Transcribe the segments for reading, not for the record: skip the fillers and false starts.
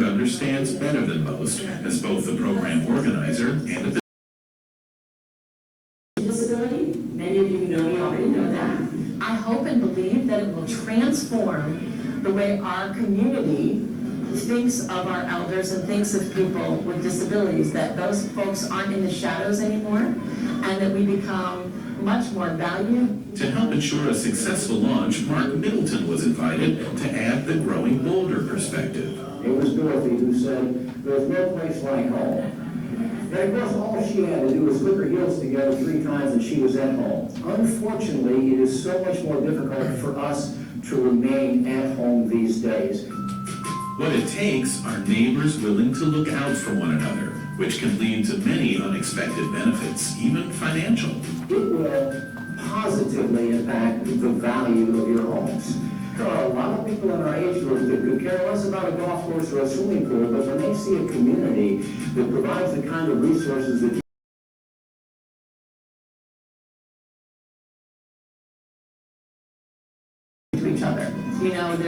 board understands better than most as both the program organizer and a disability. Many of you know me already know that. I hope and believe that it will transform the way our community thinks of our elders and thinks of people with disabilities, that those folks aren't in the shadows anymore, and that we become much more valued. To help ensure a successful launch, Mark Middleton was invited to add the growing Boulder perspective. It was Dorothy who said, "There's no place like home." And of course, all she had to do was put her heels together 3 times and she was at home. Unfortunately, it is so much more difficult for us to remain at home these days. What it takes are neighbors willing to look out for one another, which can lead to many unexpected benefits, even financial. It will positively impact the value of your homes. There are a lot of people in our age group that could care less about a golf course or a swimming pool, but when they see a community that provides the kind of resources that To each other, you know,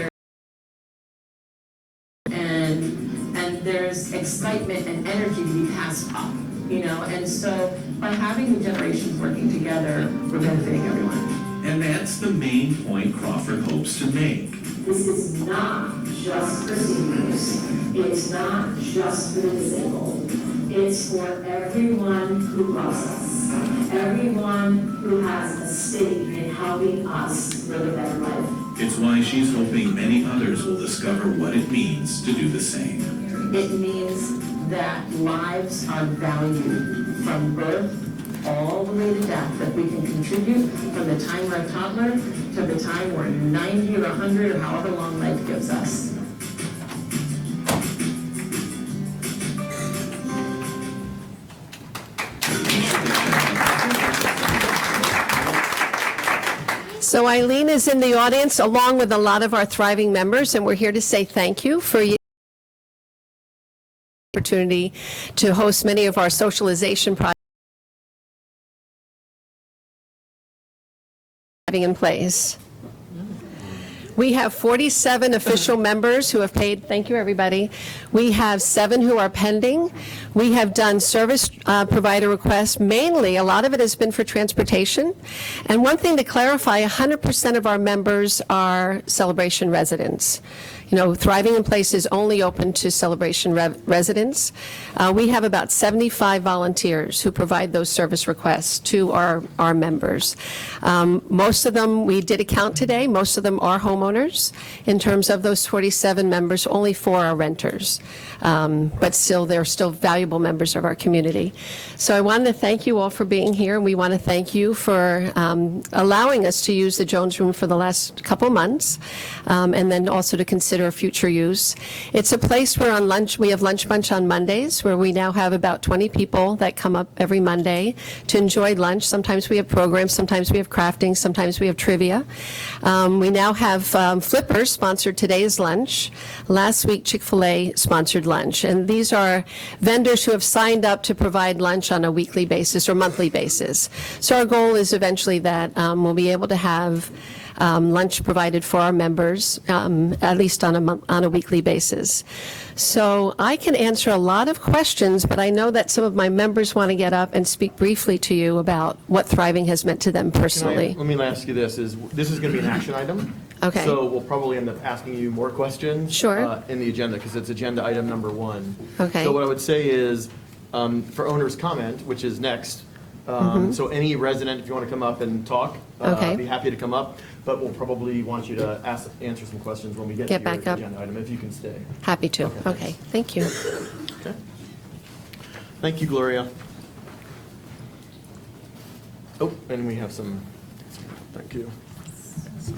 and there's excitement and energy to be passed up, you know, and so by having the generations working together, we're benefiting everyone. And that's the main point Crawford hopes to make. This is not just for seniors. It's not just for the disabled. It's for everyone who loves us. Everyone who has a stake in helping us live a better life. It's why she's hoping many others will discover what it means to do the same. It means that lives are valued from birth all the way to death, that we can contribute from the time we're a toddler to the time we're 90 or 100 or however long life gives us. So Eileen is in the audience along with a lot of our thriving members, and we're here to say thank you for your opportunity to host many of our socialization projects in place. We have 47 official members who have paid. Thank you, everybody. We have 7 who are pending. We have done service provider requests. Mainly, a lot of it has been for transportation. And one thing to clarify, 100% of our members are Celebration residents. You know, Thriving in Place is only open to Celebration residents. We have about 75 volunteers who provide those service requests to our members. Most of them, we did a count today, most of them are homeowners. In terms of those 47 members, only 4 are renters. But still, they're still valuable members of our community. So I wanted to thank you all for being here. We want to thank you for allowing us to use the Jones Room for the last couple months, and then also to consider future use. It's a place where we have lunch bunch on Mondays, where we now have about 20 people that come up every Monday to enjoy lunch. Sometimes we have programs, sometimes we have crafting, sometimes we have trivia. We now have Flippers sponsored today's lunch. Last week, Chick-fil-A sponsored lunch. And these are vendors who have signed up to provide lunch on a weekly basis or monthly basis. So our goal is eventually that we'll be able to have lunch provided for our members, at least on a weekly basis. So I can answer a lot of questions, but I know that some of my members want to get up and speak briefly to you about what Thriving has meant to them personally. Let me ask you this. This is going to be an action item. Okay. So we'll probably end up asking you more questions Sure. In the agenda, because it's agenda item number 1. Okay. So what I would say is, for owner's comment, which is next, so any resident, if you want to come up and talk, Okay. I'd be happy to come up, but we'll probably want you to answer some questions when we get to back your up. agenda item, if you can stay. Happy to. Okay. Thank you. Okay. Thank you, Gloria. Oh, and we have some, thank you.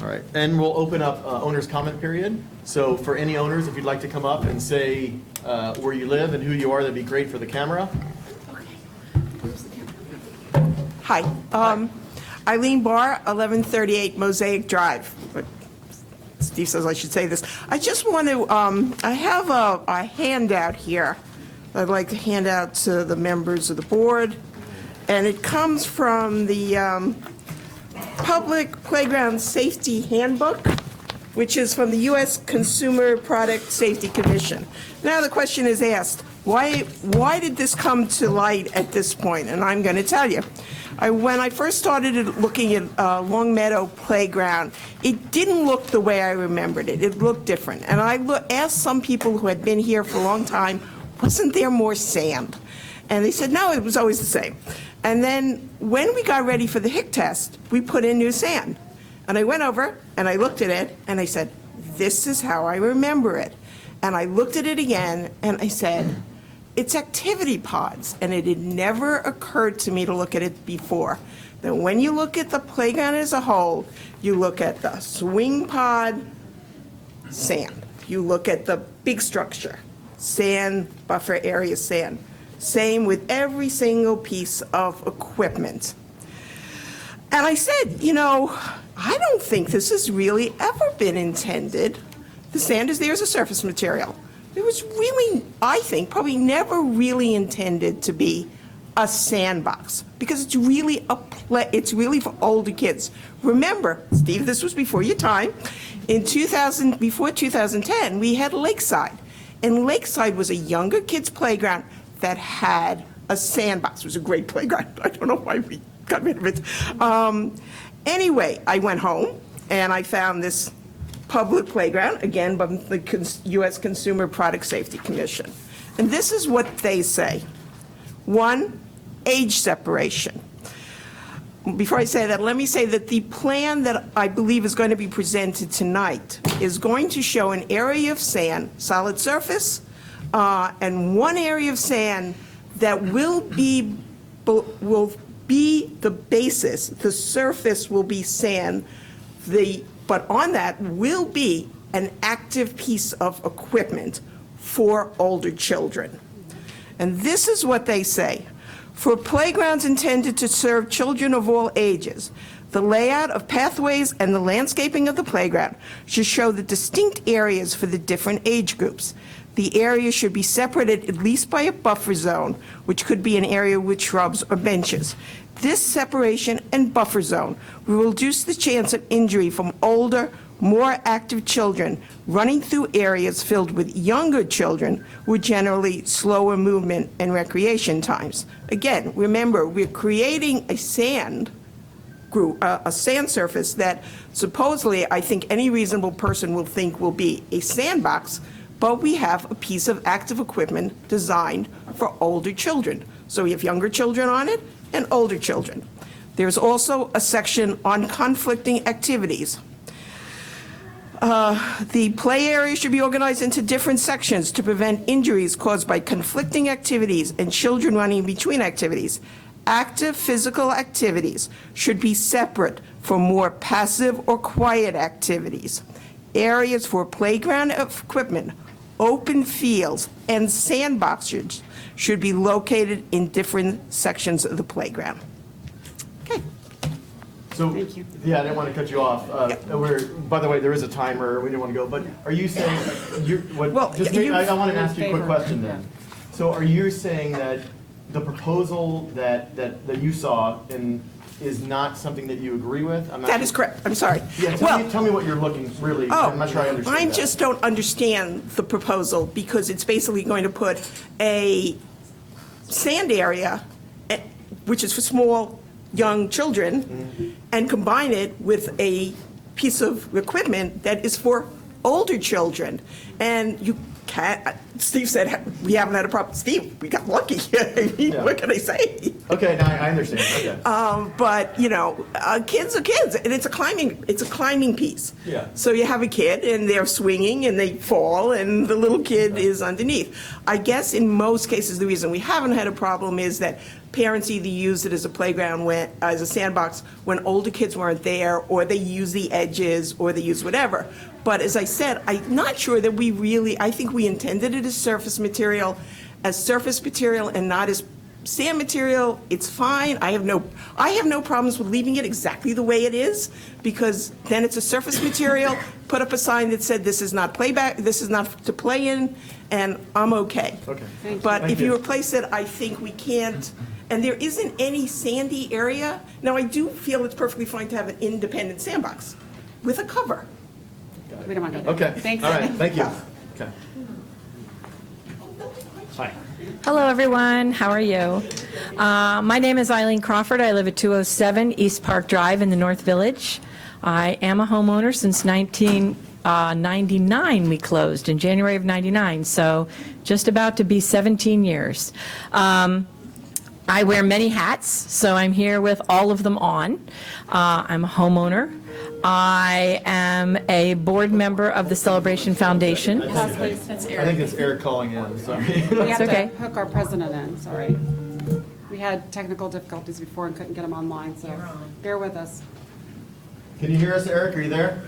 All right, and we'll open up owner's comment period. So for any owners, if you'd like to come up and say where you live and who you are, that'd be great for the camera. Hi, Eileen Barr, 1138 Mosaic Drive. Steve says I should say this. I just want to, I have a handout here I'd like to hand out to the members of the board, and it comes from the Public Playground Safety Handbook which is from the U.S. Consumer Product Safety Commission. Now the question is asked, why did this come to light at this point? And I'm going to tell you. When I first started looking at Long Meadow Playground, it didn't look the way I remembered it. It looked different. And I asked some people who had been here for a long time, wasn't there more sand? And they said, no, it was always the same. And then when we got ready for the HIC test, we put in new sand. And I went over and I looked at it and I said, this is how I remember it. And I looked at it again and I said, it's activity pods. And it had never occurred to me to look at it before. That when you look at the playground as a whole, you look at the swing pod, sand. You look at the big structure, sand, buffer area, sand. Same with every single piece of equipment. And I said, I don't think this has really ever been intended. The sand is there as a surface material. It was really, I think, probably never really intended to be a sandbox because it's really it's really for older kids. Remember, Steve, this was before your time. Before 2010, we had Lakeside. And Lakeside was a younger kids' playground that had a sandbox. It was a great playground. I don't know why we got rid of it. Anyway, I went home and I found this public playground, again, by the U.S. Consumer Product Safety Commission. And this is what they say. 1, age separation. Before I say that, let me say that the plan that I believe is going to be presented tonight is going to show an area of sand, solid surface, and one area of sand that will be the basis. The surface will be sand. But on that will be an active piece of equipment for older children. And this is what they say. For playgrounds intended to serve children of all ages, the layout of pathways and the landscaping of the playground should show the distinct areas for the different age groups. The area should be separated at least by a buffer zone, which could be an area with shrubs or benches. This separation and buffer zone will reduce the chance of injury from older, more active children running through areas filled with younger children with generally slower movement and recreation times. Again, remember, we're creating a sand surface that supposedly I think any reasonable person will think will be a sandbox, but we have a piece of active equipment designed for older children. So we have younger children on it and older children. There's also a section on conflicting activities. The play area should be organized into different sections to prevent injuries caused by conflicting activities and children running between activities. Active physical activities should be separate from more passive or quiet activities. Areas for playground equipment, open fields, and sandboxes should be located in different sections of the playground. Okay. So, yeah, I didn't want to cut you off. By the way, there is a timer. We didn't want to go. But are you saying, I want to ask you a quick question then. So are you saying that the proposal that you saw is not something that you agree with? That is correct. I'm sorry. Yeah, tell me what you're looking really. I'm not sure I understand I just don't understand the proposal because it's basically going to put a sand area, which is for small, young children, and combine it with a piece of equipment that is for older children. And you can't, Steve said, we haven't had a problem. Steve, we got lucky. I mean, what can I say? Okay, now I understand. Okay. But, kids are kids, and it's a climbing piece. Yeah. So you have a kid, and they're swinging, and they fall, and the little kid is underneath. I guess in most cases, the reason we haven't had a problem is that parents either use it as a playground, as a sandbox, when older kids weren't there, or they use the edges, or they use whatever. But as I said, I'm not sure that I think we intended it as surface material and not as sand material. It's fine. I have no problems with leaving it exactly the way it is, because then it's a surface material. Put up a sign that said this is not this is not to play in, and I'm okay. Okay. But if you replace it, I think we can't. And there isn't any sandy area. Now, I do feel it's perfectly fine to have an independent sandbox with a cover. We don't want to go there. Okay. Thanks. All right, thank you. Okay. Hi. Hello, everyone. How are you? My name is Eileen Crawford. I live at 207 East Park Drive in the North Village. I am a homeowner since 1999. We closed in January of 99, so just about to be 17 years. I wear many hats, so I'm here with all of them on. I'm a homeowner. I am a board member of the Celebration Foundation. Pause, please. That's I Eric. think it's Eric calling in, sorry. We have okay. to hook our president in, sorry. We had technical difficulties before and couldn't get him online, so bear with us. Can you hear us, Eric? Are you there?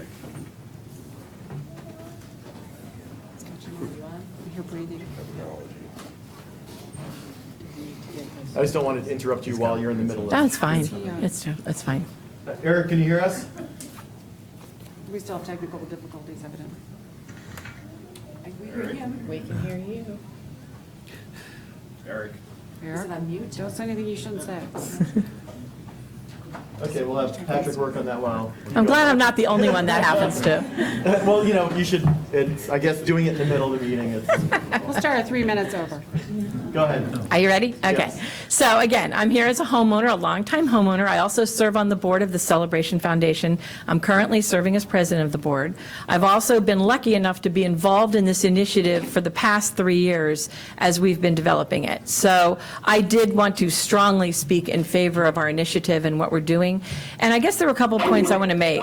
I hear breathing. I just don't want to interrupt you while you're in the middle of it. That's fine. It's fine. Eric, can you hear us? We still have technical difficulties evidently. We can hear you. Eric. Eric, don't say anything you shouldn't say. Okay, we'll have Patrick work on that while. I'm glad I'm not the only one that happens to. Well, you know, you should, it's, I guess, doing it in the middle of the meeting is, We'll start at 3 minutes over. go ahead. Are you ready? Okay. Yes. So again, I'm here as a homeowner, a longtime homeowner. I also serve on the board of the Celebration Foundation. I'm currently serving as president of the board. I've also been lucky enough to be involved in this initiative for the past 3 years as we've been developing it. So I did want to strongly speak in favor of our initiative and what we're doing. And I guess there were a couple points I want to make.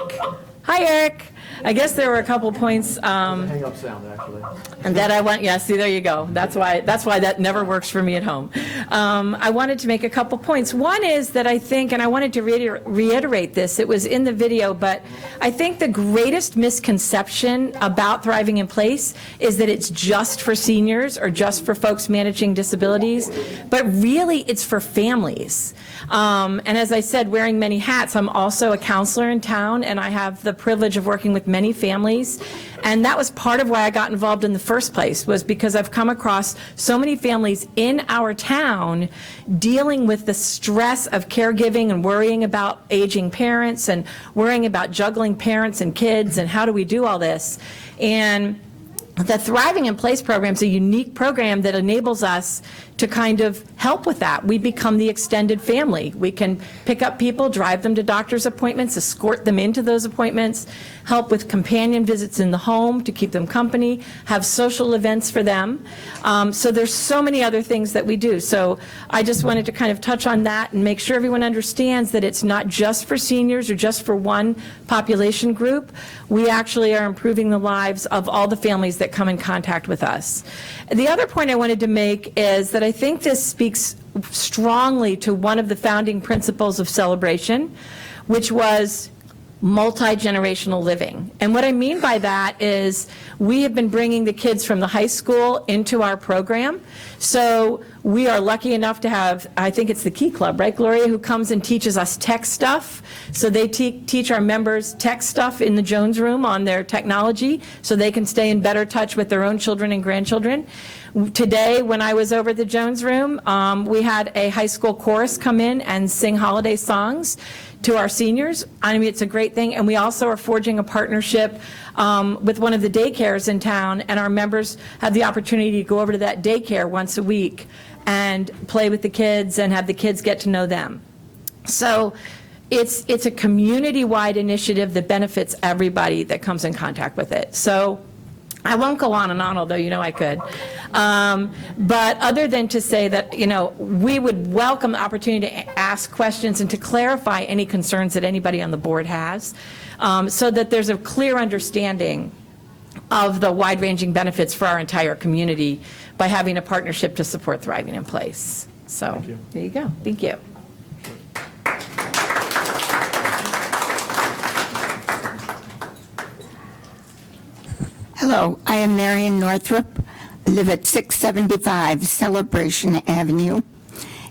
Hi, Eric. I guess there were a couple points Hang up sound, actually. and that I want, yeah, see, there you go. That's why that never works for me at home. I wanted to make a couple points. One is that I think, and I wanted to reiterate this, it was in the video, but I think the greatest misconception about Thriving in Place is that it's just for seniors or just for folks managing disabilities, but really it's for families. And as I said, wearing many hats, I'm also a counselor in town, and I have the privilege of working with many families. And that was part of why I got involved in the first place, was because I've come across so many families in our town dealing with the stress of caregiving and worrying about aging parents and worrying about juggling parents and kids and how do we do all this. And the Thriving in Place program is a unique program that enables us to kind of help with that. We become the extended family. We can pick up people, drive them to doctor's appointments, escort them into those appointments, help with companion visits in the home to keep them company, have social events for them. So there's so many other things that we do. So I just wanted to kind of touch on that and make sure everyone understands that it's not just for seniors or just for one population group. We actually are improving the lives of all the families that come in contact with us. The other point I wanted to make is that I think this speaks strongly to one of the founding principles of Celebration, which was multi-generational living. And what I mean by that is we have been bringing the kids from the high school into our program. So we are lucky enough to have, I think it's the Key Club, right, Gloria, who comes and teaches us tech stuff. So they teach our members tech stuff in the Jones Room on their technology so they can stay in better touch with their own children and grandchildren. Today, when I was over at the Jones Room, we had a high school chorus come in and sing holiday songs to our seniors. I mean, it's a great thing. And we also are forging a partnership with one of the daycares in town, and our members have the opportunity to go over to that daycare once a week and play with the kids and have the kids get to know them. So it's a community-wide initiative that benefits everybody that comes in contact with it. So I won't go on and on, although you know I could. But other than to say that, you know, we would welcome the opportunity to ask questions and to clarify any concerns that anybody on the board has, so that there's a clear understanding of the wide-ranging benefits for our entire community by having a partnership to support Thriving in Place. So, there you go. Thank you. Hello, I am Marion Northrup. I live at 675 Celebration Avenue.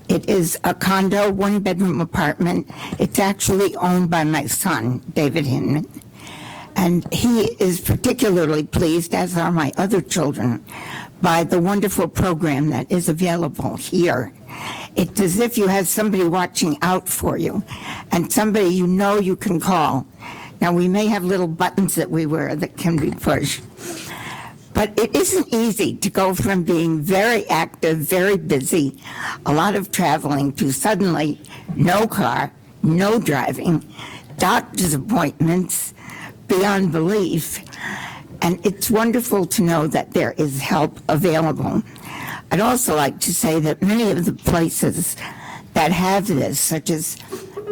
It is a condo, one-bedroom apartment. It's actually owned by my son, David Hinman. And he is particularly pleased, as are my other children, by the wonderful program that is available here. It's as if you have somebody watching out for you and somebody you know you can call Now, we may have little buttons that we wear that can be pushed, but it isn't easy to go from being very active, very busy, a lot of traveling, to suddenly no car, no driving, doctor's appointments beyond belief. And it's wonderful to know that there is help available. I'd also like to say that many of the places that have this, such as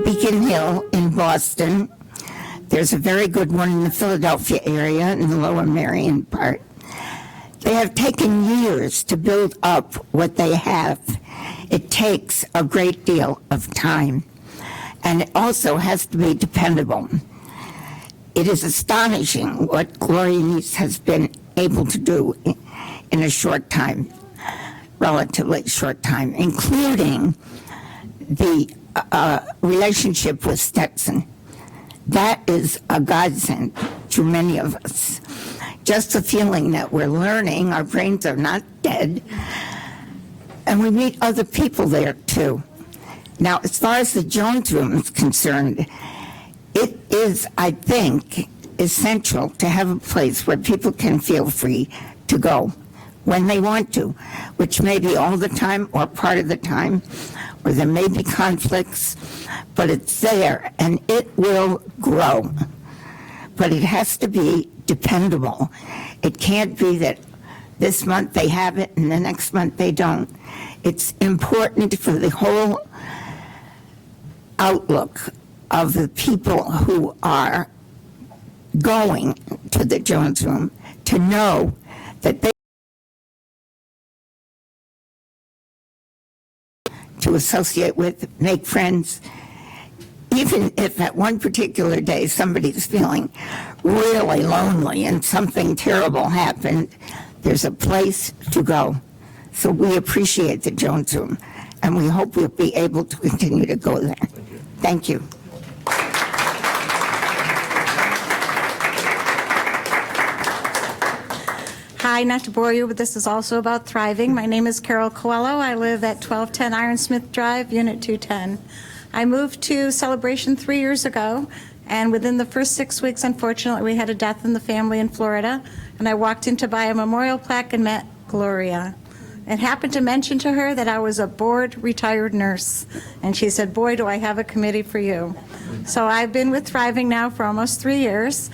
Beacon Hill in Boston, there's a very good one in the Philadelphia area in the Lower Merion part. They have taken years to build up what they have. It takes a great deal of time, and it also has to be dependable. It is astonishing what Gloria Nice has been able to do in a short time, relatively short time, including the relationship with Stetson. That is a godsend to many of us. Just the feeling that we're learning, our brains are not dead, and we meet other people there too. Now, as far as the Jones Room is concerned, it is, I think, essential to have a place where people can feel free to go when they want to, which may be all the time or part of the time, or there may be conflicts, but it's there and it will grow. But it has to be dependable. It can't be that this month they have it and the next month they don't. It's important for the whole outlook of the people who are going to the Jones Room to know that they to associate with, make friends. Even if at one particular day somebody's feeling really lonely and something terrible happened, there's a place to go. So we appreciate the Jones Room, and we hope we'll be able to continue to go there. Thank you. Hi, not to bore you, but this is also about thriving. My name is Carol Coelho. I live at 1210 Ironsmith Drive, Unit 210. I moved to Celebration 3 years ago, and within the first 6 weeks, unfortunately, we had a death in the family in Florida, and I walked in to buy a memorial plaque and met Gloria. And happened to mention to her that I was a board retired nurse, and she said, boy, do I have a committee for you. So I've been with Thriving now for almost 3 years,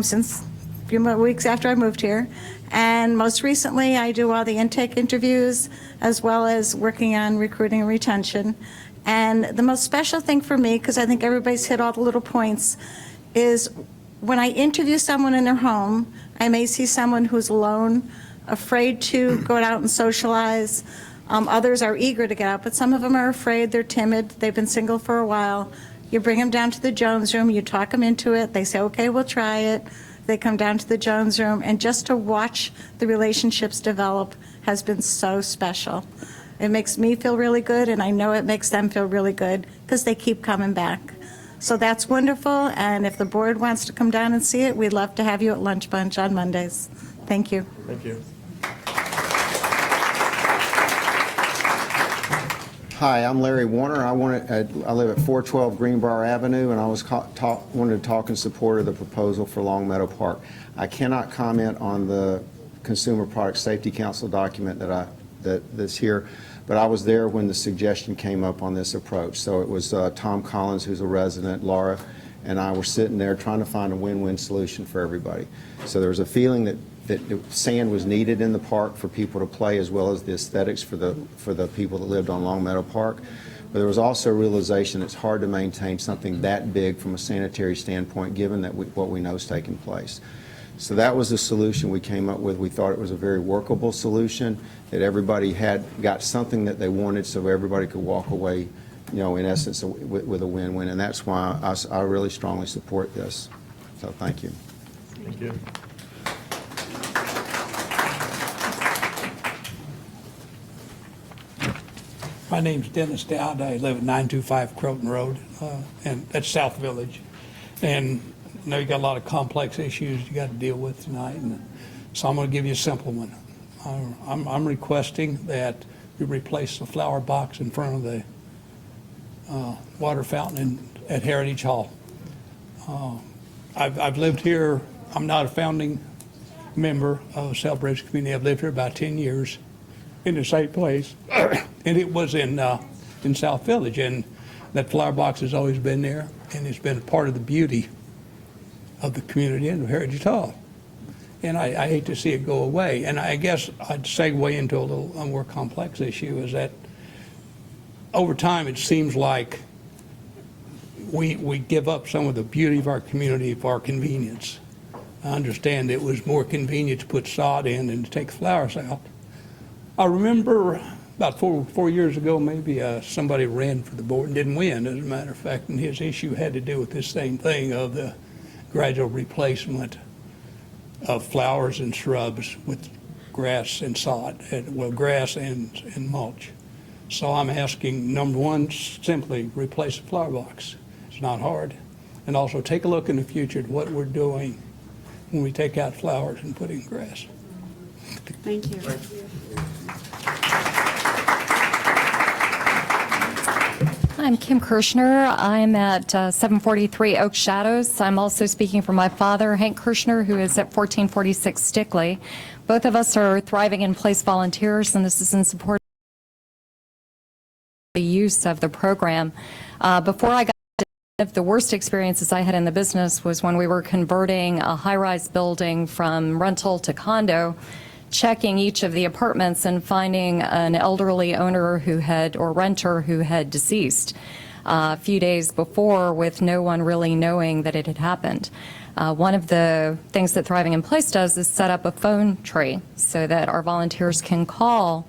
since a few weeks after I moved here. And most recently, I do all the intake interviews as well as working on recruiting and retention. And the most special thing for me, because I think everybody's hit all the little points, is when I interview someone in their home, I may see someone who's alone, afraid to go out and socialize. Others are eager to get out, but some of them are afraid, they're timid, they've been single for a while. You bring them down to the Jones Room, you talk them into it, they say, okay, we'll try it. They come down to the Jones Room, and just to watch the relationships develop has been so special. It makes me feel really good, and I know it makes them feel really good because they keep coming back. So that's wonderful, and if the board wants to come down and see it, we'd love to have you at Lunch Bunch on Mondays. Thank you. Thank you. Hi, I'm Larry Warner. I live at 412 Greenbrier Avenue, and I wanted to talk in support of the proposal for Long Meadow Park. I cannot comment on the Consumer Product Safety Council document that's here, but I was there when the suggestion came up on this approach. So it was Tom Collins, who's a resident, Laura, and I were sitting there trying to find a win-win solution for everybody. So there was a feeling that sand was needed in the park for people to play, as well as the aesthetics for the people that lived on Long Meadow Park. But there was also a realization it's hard to maintain something that big from a sanitary standpoint, given that what we know is taking place. So that was the solution we came up with. We thought it was a very workable solution, that everybody got something that they wanted, so everybody could walk away, in essence, with a win-win. And that's why I really strongly support this. So thank you. Thank you. My name's Dennis Dowd. I live at 925 Croton Road, and that's South Village. And I know you got a lot of complex issues you got to deal with tonight, and so I'm going to give you a simple one. I'm requesting that you replace the flower box in front of the water fountain at Heritage Hall. I've lived here, I'm not a founding member of Celebration Community. I've lived here about 10 years in the same place. And it was in South Village, and that flower box has always been there, and it's been part of the beauty of the community and of Heritage Hall. And I hate to see it go away. And I guess I'd segue into a little more complex issue, is that over time it seems like we give up some of the beauty of our community for our convenience. I understand it was more convenient to put sod in than to take flowers out. I remember about four years ago, maybe, somebody ran for the board and didn't win, as a matter of fact, and his issue had to do with this same thing of the gradual replacement of flowers and shrubs with grass and sod, grass and mulch. So I'm asking, number one, simply replace the flower box. It's not hard. And also take a look in the future at what we're doing when we take out flowers and put in grass. Thank you. I'm Kim Kirshner. I'm at 743 Oak Shadows. I'm also speaking for my father, Hank Kirshner, who is at 1446 Stickley. Both of us are Thriving in Place volunteers, and this is in support of the use of the program. Before I got the worst experiences I had in the business was when we were converting a high-rise building from rental to condo, checking each of the apartments and finding an elderly owner or renter who had deceased a few days before, with no one really knowing that it had happened. One of the things that Thriving in Place does is set up a phone tree so that our volunteers can call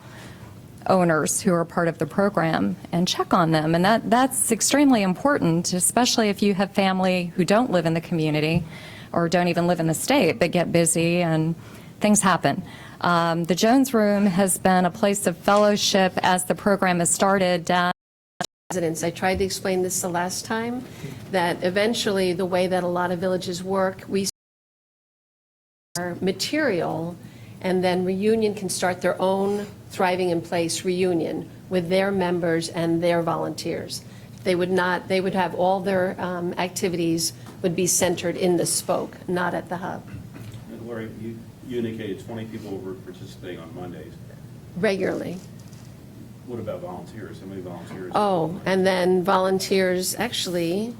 owners who are part of the program and check on them. And that's extremely important, especially if you have family who don't live in the community or don't even live in the state, but get busy and things happen. The Jones Room has been a place of fellowship as the program has started. Residents, I tried to explain this the last time, that eventually the way that a lot of villages work, we material, and then Reunion can start their own Thriving in Place reunion with their members and their volunteers. They would have all their activities would be centered in the spoke, not at the hub. And Lori, you indicated 20 people were participating on Mondays. Regularly. What about volunteers? How many volunteers? Oh, and then volunteers, actually,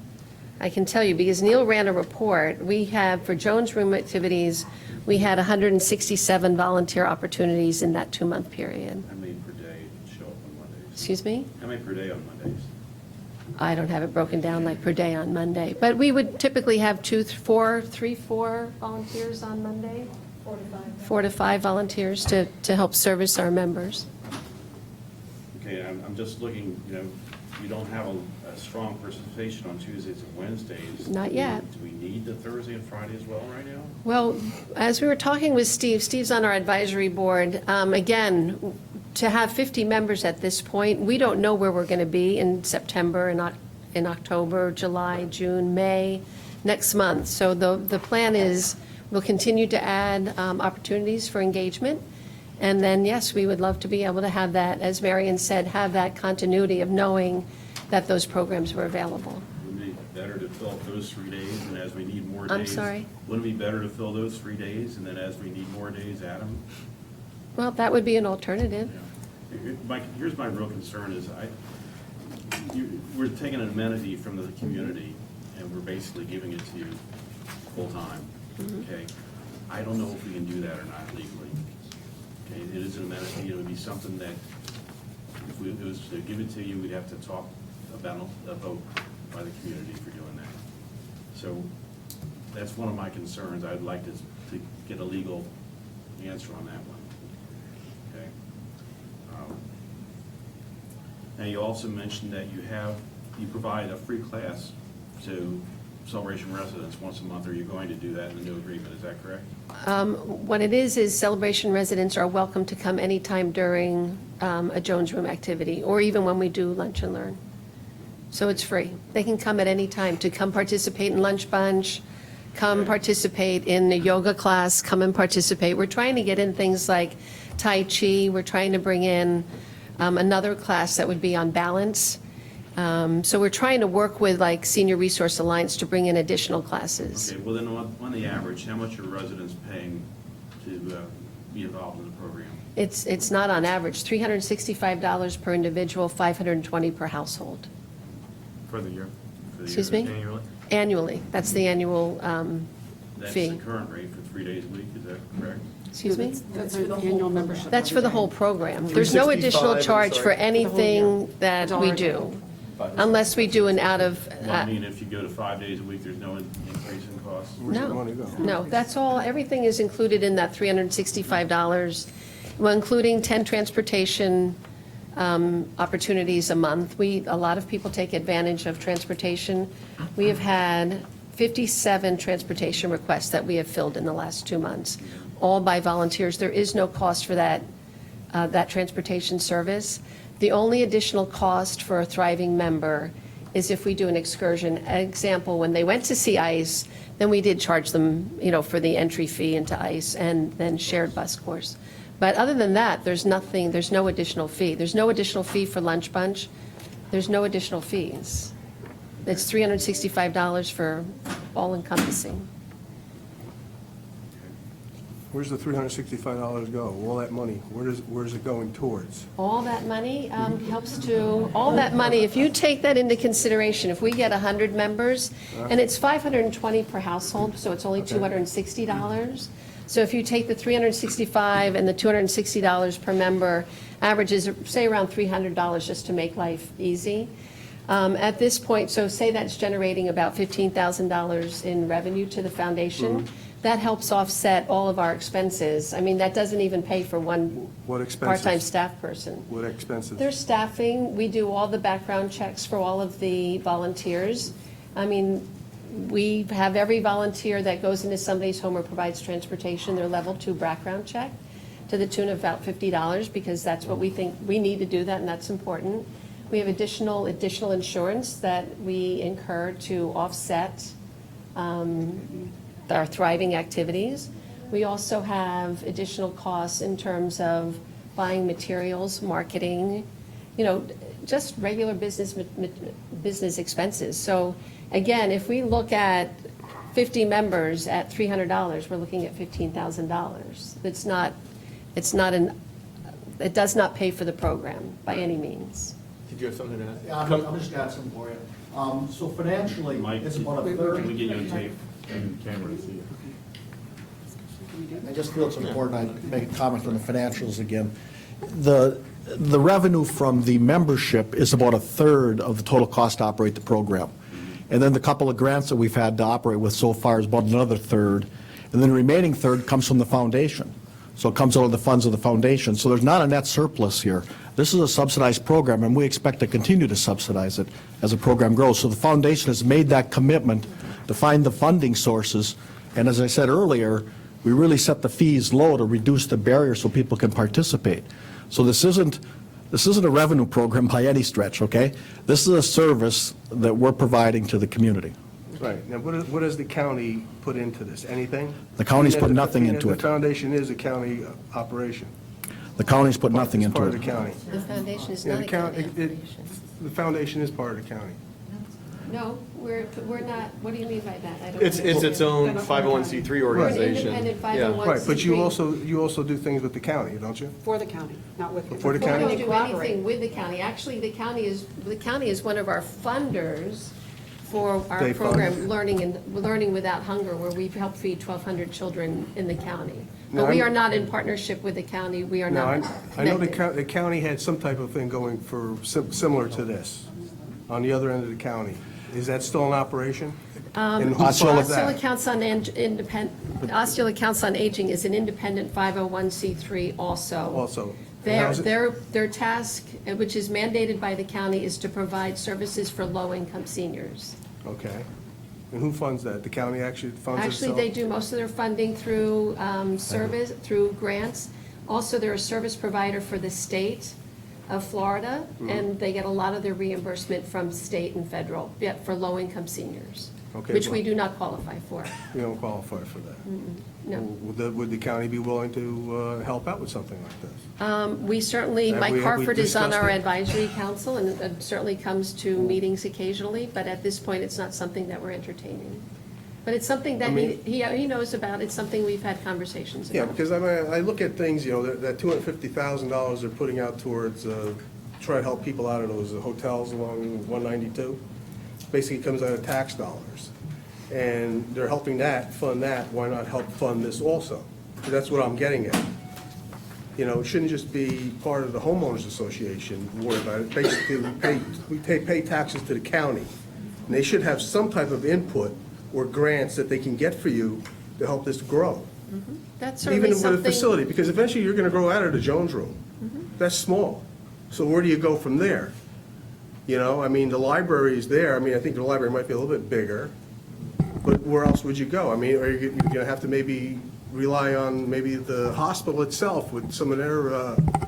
I can tell you, because Neil ran a report, we have, for Jones Room activities, we had 167 volunteer opportunities in that 2-month period. How many per day show up on Mondays? Excuse me? How many per day on Mondays? I don't have it broken down like per day on Monday, but we would typically have 4 volunteers on Monday. 4 to 5 volunteers to help service our members. Okay, I'm just looking, you don't have a strong participation on Tuesdays and Wednesdays. Not yet. Do we need the Thursday and Friday as well right now? Well, as we were talking with Steve's on our advisory board, again, to have 50 members at this point, we don't know where we're going to be in September, in October, July, June, May, next month. So the plan is we'll continue to add opportunities for engagement. And then, yes, we would love to be able to have that, as Marion said, have that continuity of knowing that those programs were available. Wouldn't it be better to fill up those 3 days, and as we need more days? I'm sorry? Wouldn't it be better to fill those 3 days, and then as we need more days, add them? Well, that would be an alternative. Here's my real concern is we're taking an amenity from the community, and we're basically giving it to you full-time, okay? I don't know if we can do that or not legally. Okay, it is an amenity, it would be something that, if it was to give it to you, we'd have to talk about a vote by the community for doing that. So that's one of my concerns. I'd like to get a legal answer on that one. Okay. Now, you also mentioned that you provide a free class to Celebration residents once a month. Are you going to do that in the new agreement? Is that correct? What it is Celebration residents are welcome to come anytime during a Jones Room activity, or even when we do Lunch and Learn. So it's free. They can come at any time to come participate in Lunch Bunch, come participate in the yoga class, come and participate. We're trying to get in things like Tai Chi. We're trying to bring in another class that would be on balance. So we're trying to work with like Senior Resource Alliance to bring in additional classes. Okay, well then, on the average, how much are residents paying to be involved in the program? It's not on average, $365 per individual, $520 per household. For the year? Excuse me? Annually? Annually, that's the annual That's fee. the current rate for 3 days a week, is that correct? Excuse me? That's an annual membership. That's for the whole program. There's no additional 365, charge for sorry. anything that It's all we right. do, unless we do an out of, Well, I mean, if you go to 5 days a week, there's no increase in costs? no, that's all, everything is included in that $365, well, including 10 transportation opportunities a month. A lot of people take advantage of transportation. We have had 57 transportation requests that we have filled in the last 2 months, all by volunteers. There is no cost for that transportation service. The only additional cost for a thriving member is if we do an excursion. Example, when they went to see ICE, then we did charge them, for the entry fee into ICE and then shared bus course. But other than that, there's no additional fee. There's no additional fee for Lunch Bunch. There's no additional fees. It's $365 for all encompassing. Where's the $365 go? All that money, where's it going towards? All that money all that money, if you take that into consideration, if we get 100 members, and it's $520 per household, so it's only $260. So if you take the $365 and the $260 per member, averages, say around $300 just to make life easy. At this point, so say that's generating about $15,000 in revenue to the foundation. That helps offset all of our expenses. I mean, that doesn't even pay for one What expenses? part-time staff person. What expenses? There's staffing. We do all the background checks for all of the volunteers. I mean, we have every volunteer that goes into somebody's home or provides transportation, their level 2 background check to the tune of about $50, because that's what we think we need to do that, and that's important. We have additional insurance that we incur to offset our thriving activities. We also have additional costs in terms of buying materials, marketing, just regular business expenses. So again, if we look at 50 members at $300, we're looking at $15,000. It does not pay for the program by any means. Did you have something to add? Yeah, I'm just got some for you. So financially, Mike, it's about a can third. we get you on tape and camera to see you? I just feel it's important I make a comment on the financials again. The revenue from the membership is about a third of the total cost to operate the program. And then the couple of grants that we've had to operate with so far is about another third. And then the remaining third comes from the foundation. So it comes out of the funds of the foundation. So there's not a net surplus here. This is a subsidized program, and we expect to continue to subsidize it as the program grows. So the foundation has made that commitment to find the funding sources. And as I said earlier, we really set the fees low to reduce the barrier so people can participate. So this isn't a revenue program by any stretch, okay? This is a service that we're providing to the community. Right, now what does the county put into this? Anything? The county's put Being that nothing being into that it. The foundation is a county operation. The county's put nothing It's into part of it. the county. The foundation is Yeah, not the a county county, operation. the foundation is part of the county. No, we're not, what do you mean by that? I don't It's its understand. own 501c3 We're an organization. independent Yeah. 501c3. Right, but you also do things with the county, don't you? For the county, not with. For the We county? don't do Cooperate. anything with the county. Actually, the county is one of our funders for our They fund? program, Learning Without Hunger, where we've helped feed 1,200 children in the county. No, But we I'm- are not in partnership with the county. We are No, not I know connected. the county had some type of thing going for, similar to this, on the other end of the county. Is that still in operation? And who funds Osceola that? Osceola Council on Aging is an independent 501c3 also. Also. And how's it- Their task, which is mandated by the county, is to provide services for low-income seniors. Okay. And who funds that? The county actually funds itself? Actually, they do most of their funding through through grants. Also, they're a service provider for the state of Florida, and they get a lot of their reimbursement from state and federal, yet for low-income seniors. Okay, which well, we do not qualify for. You don't qualify for that. No. Would the county be willing to help out with something like this? We certainly, Have Mike we Harford is on discussed our it? advisory council and certainly comes to meetings occasionally, but at this point, it's not something that we're entertaining. But it's something that he knows about, it's something we've had conversations Yeah, about. because I mean, I look at things, you know, that $250,000 they're putting out towards, try to help people out in those hotels along 192. Basically comes out of tax dollars. And they're helping that, fund that, why not help fund this also? So that's what I'm getting at. You know, it shouldn't just be part of the homeowners association worry about it. Basically, we pay taxes to the county. And they should have some type of input or grants that they can get for you to help this grow. That's certainly Even with something. a facility, because eventually you're gonna grow out of the Jones Room. That's small. So where do you go from there? You know, I mean, the library is there. I mean, I think the library might be a little bit bigger, but where else would you go? I mean, are you gonna have to maybe rely on maybe the hospital itself with some of their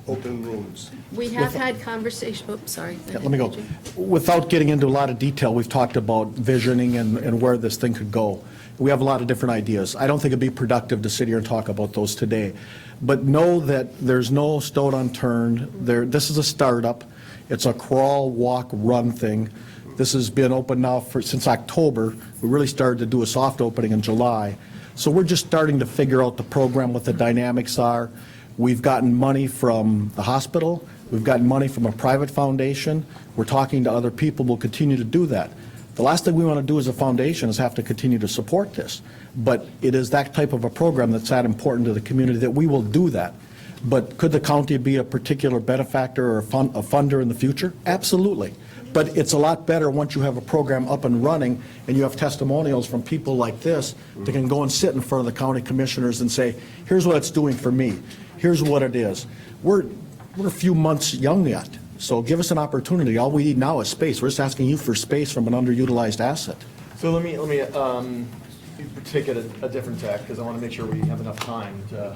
open rooms? We have had conversation, oops, sorry. Yeah, let me go. Without getting into a lot of detail, we've talked about visioning and where this thing could go. We have a lot of different ideas. I don't think it'd be productive to sit here and talk about those today. But know that there's no stone unturned. This is a startup. It's a crawl, walk, run thing. This has been open now since October. We really started to do a soft opening in July. So we're just starting to figure out the program, what the dynamics are. We've gotten money from the hospital. We've gotten money from a private foundation. We're talking to other people. We'll continue to do that. The last thing we want to do as a foundation is have to continue to support this. But it is that type of a program that's that important to the community that we will do that. But could the county be a particular benefactor or a funder in the future? Absolutely. But it's a lot better once you have a program up and running and you have testimonials from people like this that can go and sit in front of the county commissioners and say, here's what it's doing for me. Here's what it is. We're a few months young yet, so give us an opportunity. All we need now is space. We're just asking you for space from an underutilized asset. So let me take it a different tack, because I want to make sure we have enough time to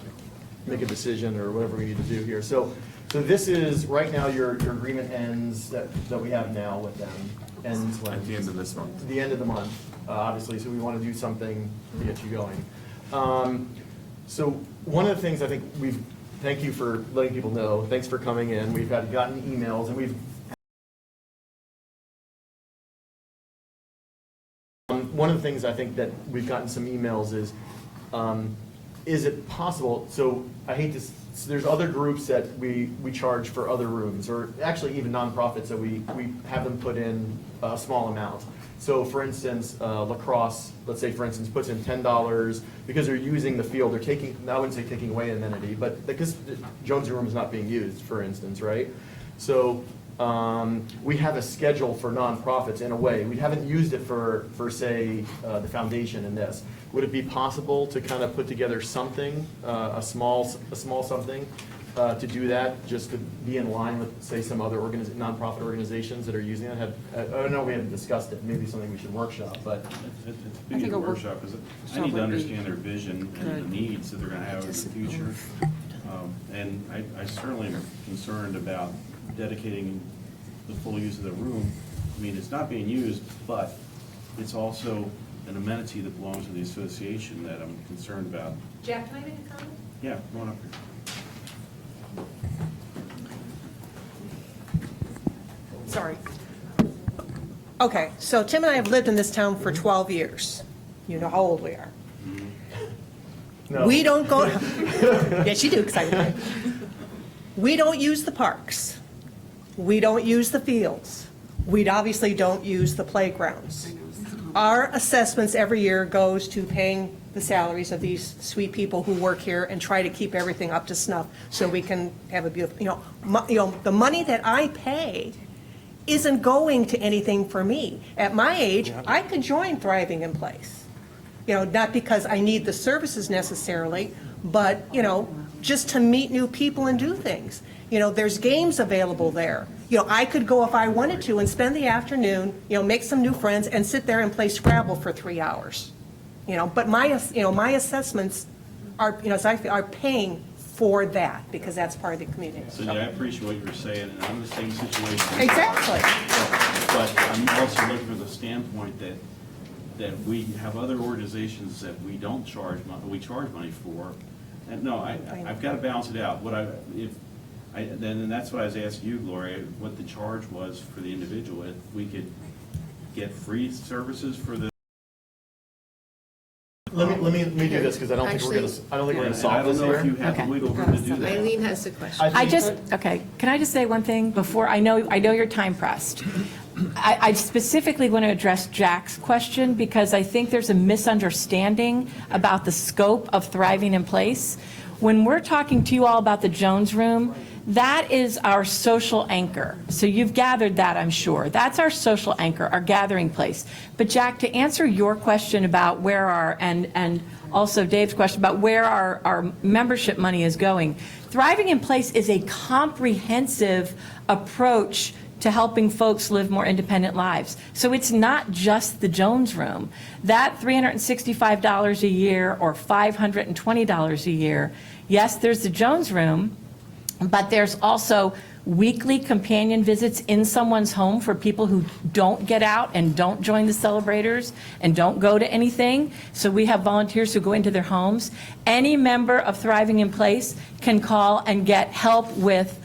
make a decision or whatever we need to do here. So this is, right now, your agreement ends, that we have now with them, ends when? At the end of this month. The end of the month, obviously, so we want to do something to get you going. So one of the things I think thank you for letting people know, thanks for coming in, we've gotten emails, and one of the things I think that we've gotten some emails is it possible, so I hate to, there's other groups that we charge for other rooms, or actually even nonprofits that we have them put in a small amount. So for instance, lacrosse, let's say for instance, puts in $10 because they're using the field, they're taking, I wouldn't say taking away an amenity, but because Jones Room is not being used, for instance, right? So we have a schedule for nonprofits in a way. We haven't used it for say, the foundation in this. Would it be possible to kind of put together something, a small something, to do that, just to be in line with, say, some other nonprofit organizations that are using it? I know we haven't discussed it, maybe something we should workshop, but. It's a big workshop, because I need to understand their vision and the needs that they're gonna have in the future. And I certainly am concerned about dedicating the full use of the room. I mean, it's not being used, but it's also an amenity that belongs to the association that I'm concerned about. Jack, can I make a comment? Yeah, come on up here. Sorry. Okay, so Tim and I have lived in this town for 12 years. You know how old we are. No. We don't go, yes, you do, because I do. We don't use the parks. We don't use the fields. We obviously don't use the playgrounds. Our assessments every year goes to paying the salaries of these sweet people who work here and try to keep everything up to snuff so we can have a beautiful, the money that I pay isn't going to anything for me. At my age, I could join Thriving in Place. Not because I need the services necessarily, but, just to meet new people and do things. There's games available there. I could go if I wanted to and spend the afternoon, make some new friends and sit there and play Scrabble for 3 hours. But my assessments are, are paying for that because that's part of the community. So yeah, I appreciate what you're saying, and I'm in the same situation. Exactly. But I'm also looking from the standpoint that that we have other organizations that we don't charge, we charge money for. And no, I've got to balance it out. Then that's what I was asking you, Gloria, what the charge was for the individual. If we could get free services for the. Let me do this, because I don't think we're going to solve this here. I don't know if you have the wiggle room to do that. Eileen has a question. Can I just say one thing before, I know you're time pressed. I specifically want to address Jack's question, because I think there's a misunderstanding about the scope of Thriving in Place. When we're talking to you all about the Jones Room, that is our social anchor. So you've gathered that, I'm sure. That's our social anchor, our gathering place. But Jack, to answer your question about where and also Dave's question about where our membership money is going, Thriving in Place is a comprehensive approach to helping folks live more independent lives. So it's not just the Jones Room. That $365 a year or $520 a year, yes, there's the Jones Room, but there's also weekly companion visits in someone's home for people who don't get out and don't join the celebrators and don't go to anything. So we have volunteers who go into their homes. Any member of Thriving in Place can call and get help with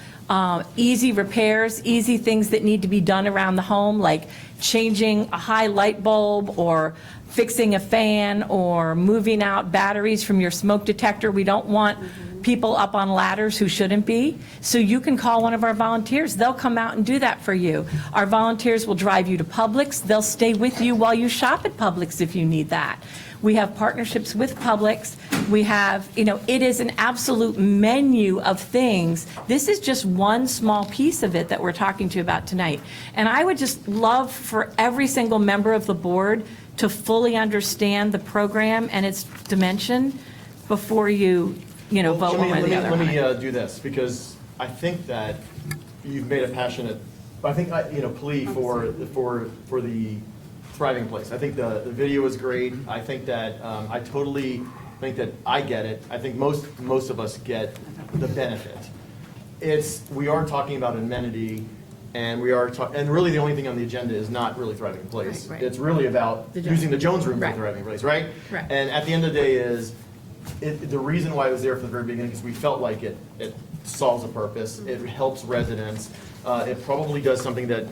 easy repairs, easy things that need to be done around the home, like changing a high light bulb or fixing a fan or moving out batteries from your smoke detector. We don't want people up on ladders who shouldn't be. So you can call one of our volunteers. They'll come out and do that for you. Our volunteers will drive you to Publix. They'll stay with you while you shop at Publix if you need that. We have partnerships with Publix. We have, it is an absolute menu of things. This is just one small piece of it that we're talking to you about tonight. And I would just love for every single member of the board to fully understand the program and its dimension before you, vote one way or the other. Let me do this, because I think that you've made a passionate, plea for the Thriving Place. I think the video is great. I think that I totally think that I get it. I think most of us get the benefit. We are talking about an amenity, and and really the only thing on the agenda is not really Thriving Place. Right. It's really about using the Jones Room for Thriving Place, right? Right. And at the end of the day the reason why it was there from the very beginning is we felt like it solves a purpose. It helps residents. It probably does something that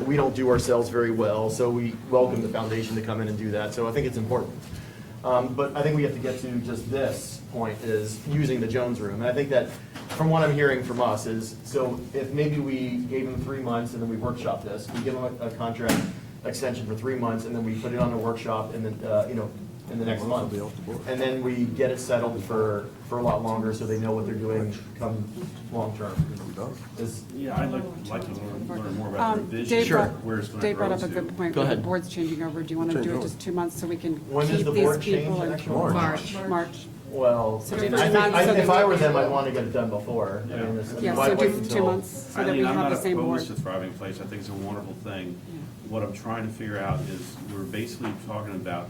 we don't do ourselves very well, so we welcome the foundation to come in and do that. So I think it's important. But I think we have to get to just this point, is using the Jones Room. And I think that from what I'm hearing from us is, so if maybe we gave them 3 months and then we workshop this, we give them a contract extension for 3 months, and then we put it on a workshop in the next month. And then we get it settled for a lot longer, so they know what they're doing come long-term. Yeah, I'd like to learn more about their vision. Dave Sure. Where it's going to Dave grow brought up a to. good point. Go The ahead. board's changing over. Do you want to do it just 2 months so we can When does keep the these board change people in actually? March? Well, So I mean, for I 2 think, months, so if that I we were them, can- I'd want to get it done before. I mean, Yeah, why so wait do 2 until- months so that we I'm have not the same board. opposed to Thriving Place. I think it's a wonderful thing. What I'm trying to figure out is, we're basically talking about,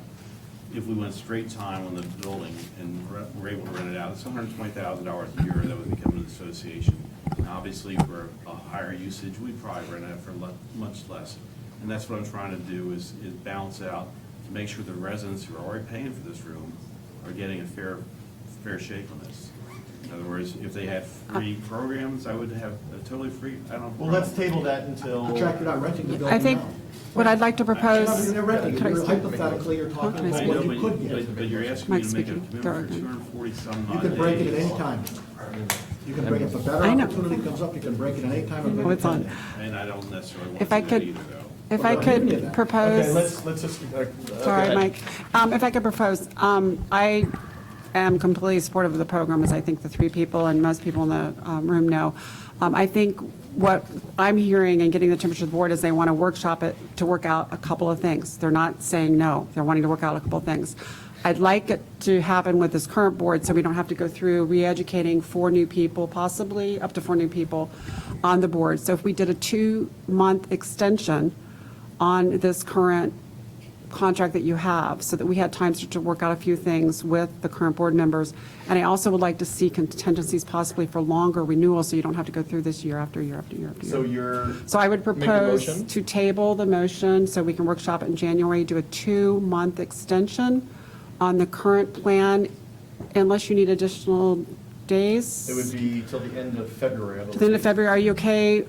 if we went straight time on the building and we're able to rent it out, it's $120,000 a year that would become an association. And obviously, for a higher usage, we'd probably rent it out for much less. And that's what I'm trying to do, is balance out to make sure the residents who are already paying for this room are getting a fair shake on this. In other words, if they had free programs, I would have a totally free, I don't. Well, let's table that until. Jack, you're not renting the building I think now. what I'd like to propose. You're not renting it. Can I You're speak? hypothetically, you're talking Can I about speak? what you could get. But you're asking me Mike's to make a speaking. commitment for 240 some You odd can break it at days. any time. You can break it, if a better I know. opportunity comes up, you can break it at any time. Oh, it's on. And I don't necessarily want If to I do that could, either, though. if I could propose. Okay, let's just. Go Sorry, ahead. Mike. If I could propose, I am completely supportive of the program, as I think the 3 people and most people in the room know. I think what I'm hearing and getting the temperature of the board is they want to workshop it to work out a couple of things. They're not saying no. They're wanting to work out a couple of things. I'd like it to happen with this current board, so we don't have to go through re-educating 4 new people, possibly up to 4 new people on the board. So if we did a 2-month extension on this current contract that you have, so that we had time to work out a few things with the current board members. And I also would like to see contingencies possibly for longer renewal, so you don't have to go through this year after year after year after year. So you're. So I would Make a propose motion? to table the motion so we can workshop it in January, do a 2-month extension on the current plan, unless you need additional days. It would be till the end of February. To the end of February, are you okay?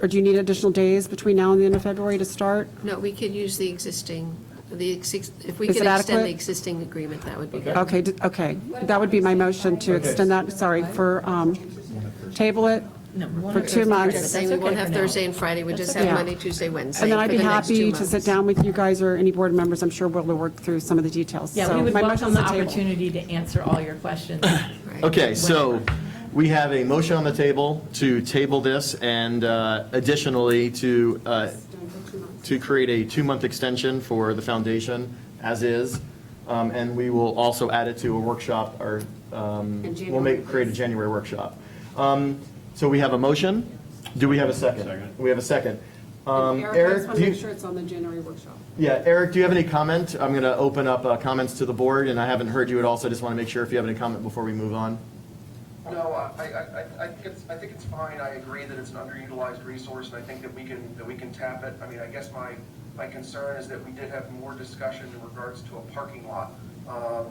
Or do you need additional days between now and the end of February to start? No, we could use the existing, if we Is could it extend adequate? the existing agreement, that would be good. Okay, okay. That would be my motion to extend that, sorry, for, table it for 2 months. Saying we won't have Thursday and Friday, we just have Yeah. Monday, Tuesday, Wednesday. And then for I'd be the next 2 happy to months. sit down with you guys or any board members. I'm sure we'll work through some of the details. Yeah, So we would my welcome motion's the to table. opportunity to answer all your questions. Okay, so we have a motion on the table to table this and additionally to create a 2-month extension for the foundation as is. And we will also add it to a workshop or create a January workshop. So we have a motion. Do we have a second? Second. We have a second. Eric, I just Eric, want do to make you, sure it's on the January workshop. yeah, Eric, do you have any comment? I'm going to open up comments to the board, and I haven't heard you at all, so I just want to make sure if you have any comment before we move on. No, I think it's fine. I agree that it's an underutilized resource, and I think that we can tap it. I mean, I guess my concern is that we did have more discussion in regards to a parking lot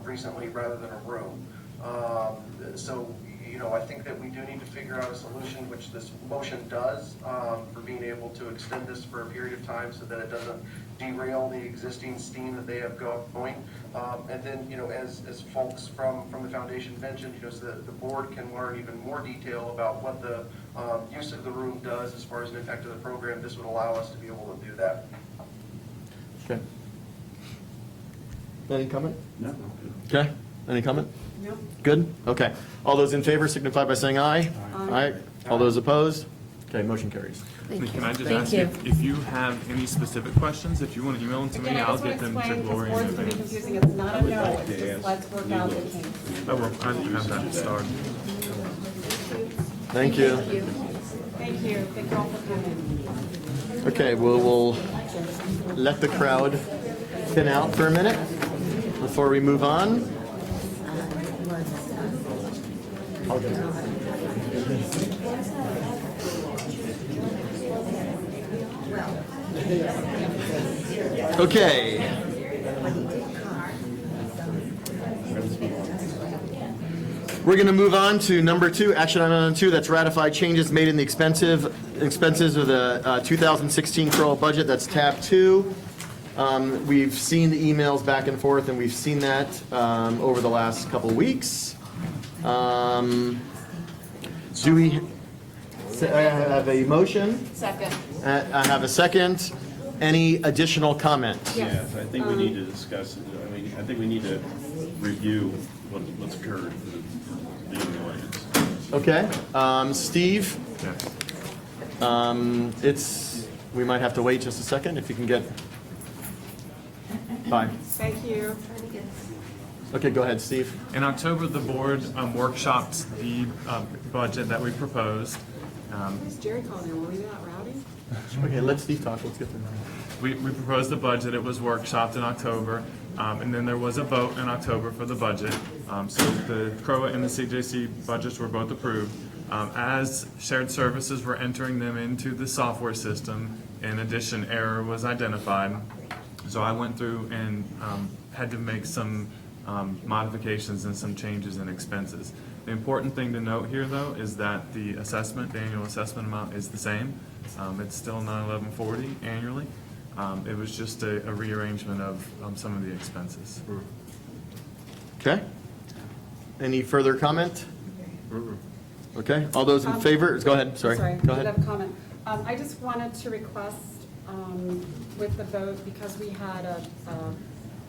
recently rather than a room. So, you know, I think that we do need to figure out a solution, which this motion does, for being able to extend this for a period of time so that it doesn't derail the existing steam that they have going. And then, you know, as folks from the foundation mentioned, you know, so that the board can learn even more detail about what the use of the room does as far as an impact of the program, this would allow us to be able to do that. Okay. Any comment? No. Okay, any comment? No. Good, okay. All those in favor signify by saying aye. Aye. All those opposed? Okay, motion carries. Can I just Thank ask you. if you have any specific questions, if you want to email them to me, Again, I I'll just want get to them to explain, because Gloria in board's pretty advance. confusing. It's not a no, it's just let's work out the kinks. I will, I have that started. Thank you. Thank you. Thank you all for coming. Okay, we'll let the crowd thin out for a minute before we move on. Okay. We're going to move on to number 2, action item number 2, that's ratify changes made in the expenses of the 2016 CROA budget. That's tab 2. We've seen the emails back and forth, and we've seen that over the last couple weeks. Do we, I have a motion? Second. I have a second. Any additional comment? Yes, I think we need to discuss, I mean, I think we need to review what's occurred for the audience. Okay, Steve? We might have to wait just a second if you can get, fine. Thank you. Okay, go ahead, Steve. In October, the board workshopped the budget that we proposed. Is Jerry calling in? Were we not rowdy? Okay, let Steve talk, let's get through. We proposed the budget, it was workshopped in October, and then there was a vote in October for the budget. So the CROA and the CJC budgets were both approved. As shared services were entering them into the software system, in addition, error was identified. So I went through and had to make some modifications and some changes in expenses. The important thing to note here, though, is that the assessment, the annual assessment amount is the same. It's still $911.40 annually. It was just a rearrangement of some of the expenses. Okay. Any further comment? Okay, all those in favor, go ahead, sorry. Sorry, Go I did ahead. have a comment. I just wanted to request with the vote, because we had a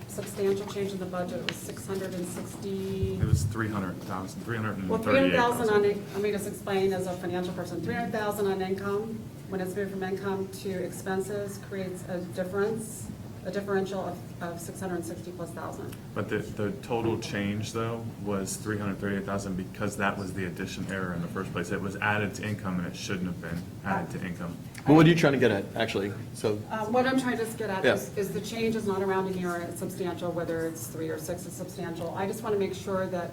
substantial change in the budget, it was 660. It was 300,000, 338,000. Well, 300,000 on, let me just explain as a financial person, 300,000 on income, when it's moved from income to expenses, creates a difference a differential of 660 plus thousand. But the total change, though, was 338,000 because that was the addition error in the first place. It was added to income, and it shouldn't have been added to income. But what are you trying to get at, actually? So, What I'm trying to just get at Yeah. is the change is not a rounding error, it's substantial, whether it's 3 or 6 is substantial. I just want to make sure that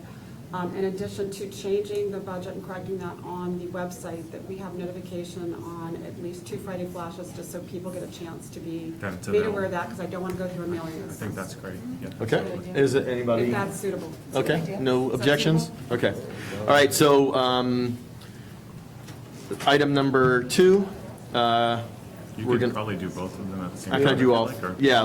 in addition to changing the budget and correcting that on the website, that we have notification on at least 2 Friday flashes, just so people get a chance to be That's made available. aware of that, because I don't want to go through a mailing I list. think that's great, yeah. okay, is it anybody? If that's suitable. Okay, no objections? Okay. All right, so item number 2. You We're could gonna- probably do both of them at the same I time. can do all, if you like, or- yeah,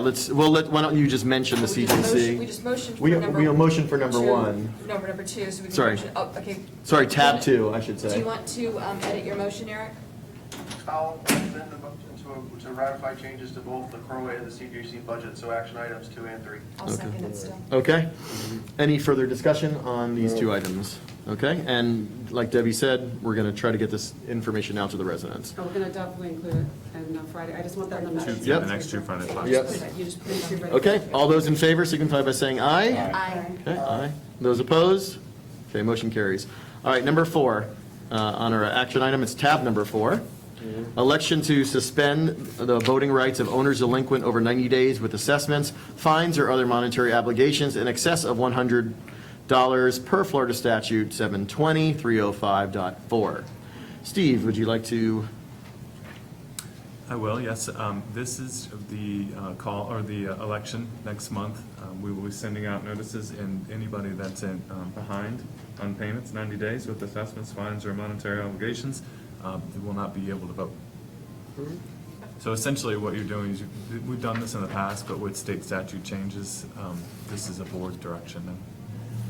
why don't you just mention the CGC? We just motioned for We number. motion for number 2. 1. No, for number 2, so we can Sorry. motion, oh, okay. Sorry, tab 2, I should Do say. you want to edit your motion, Eric? I'll amend the motion to ratify changes to both the CROA and the CGC budget, so action items 2 and 3. I'll second it still. Okay. Any further discussion on these 2 items? Okay, and like Debbie said, we're going to try to get this information out to the residents. We're going to definitely include it in Friday. I just want that in the minutes. Yeah, the next 2 Friday flashes. Yep. You just put it in 2 Friday. Okay, all those in favor signify by saying aye. Aye. Okay, aye. Those opposed? Okay, motion carries. All right, number 4, on our action item, it's tab number 4. Election to suspend the voting rights of owners delinquent over 90 days with assessments, fines, or other monetary obligations in excess of $100 per Florida statute 720-305.4. Steve, would you like to? I will, yes. This is the call, or the election next month. We will be sending out notices, and anybody that's behind on payments, 90 days with assessments, fines, or monetary obligations, they will not be able to vote. So essentially what you're doing is, we've done this in the past, but with state statute changes, this is a board direction. And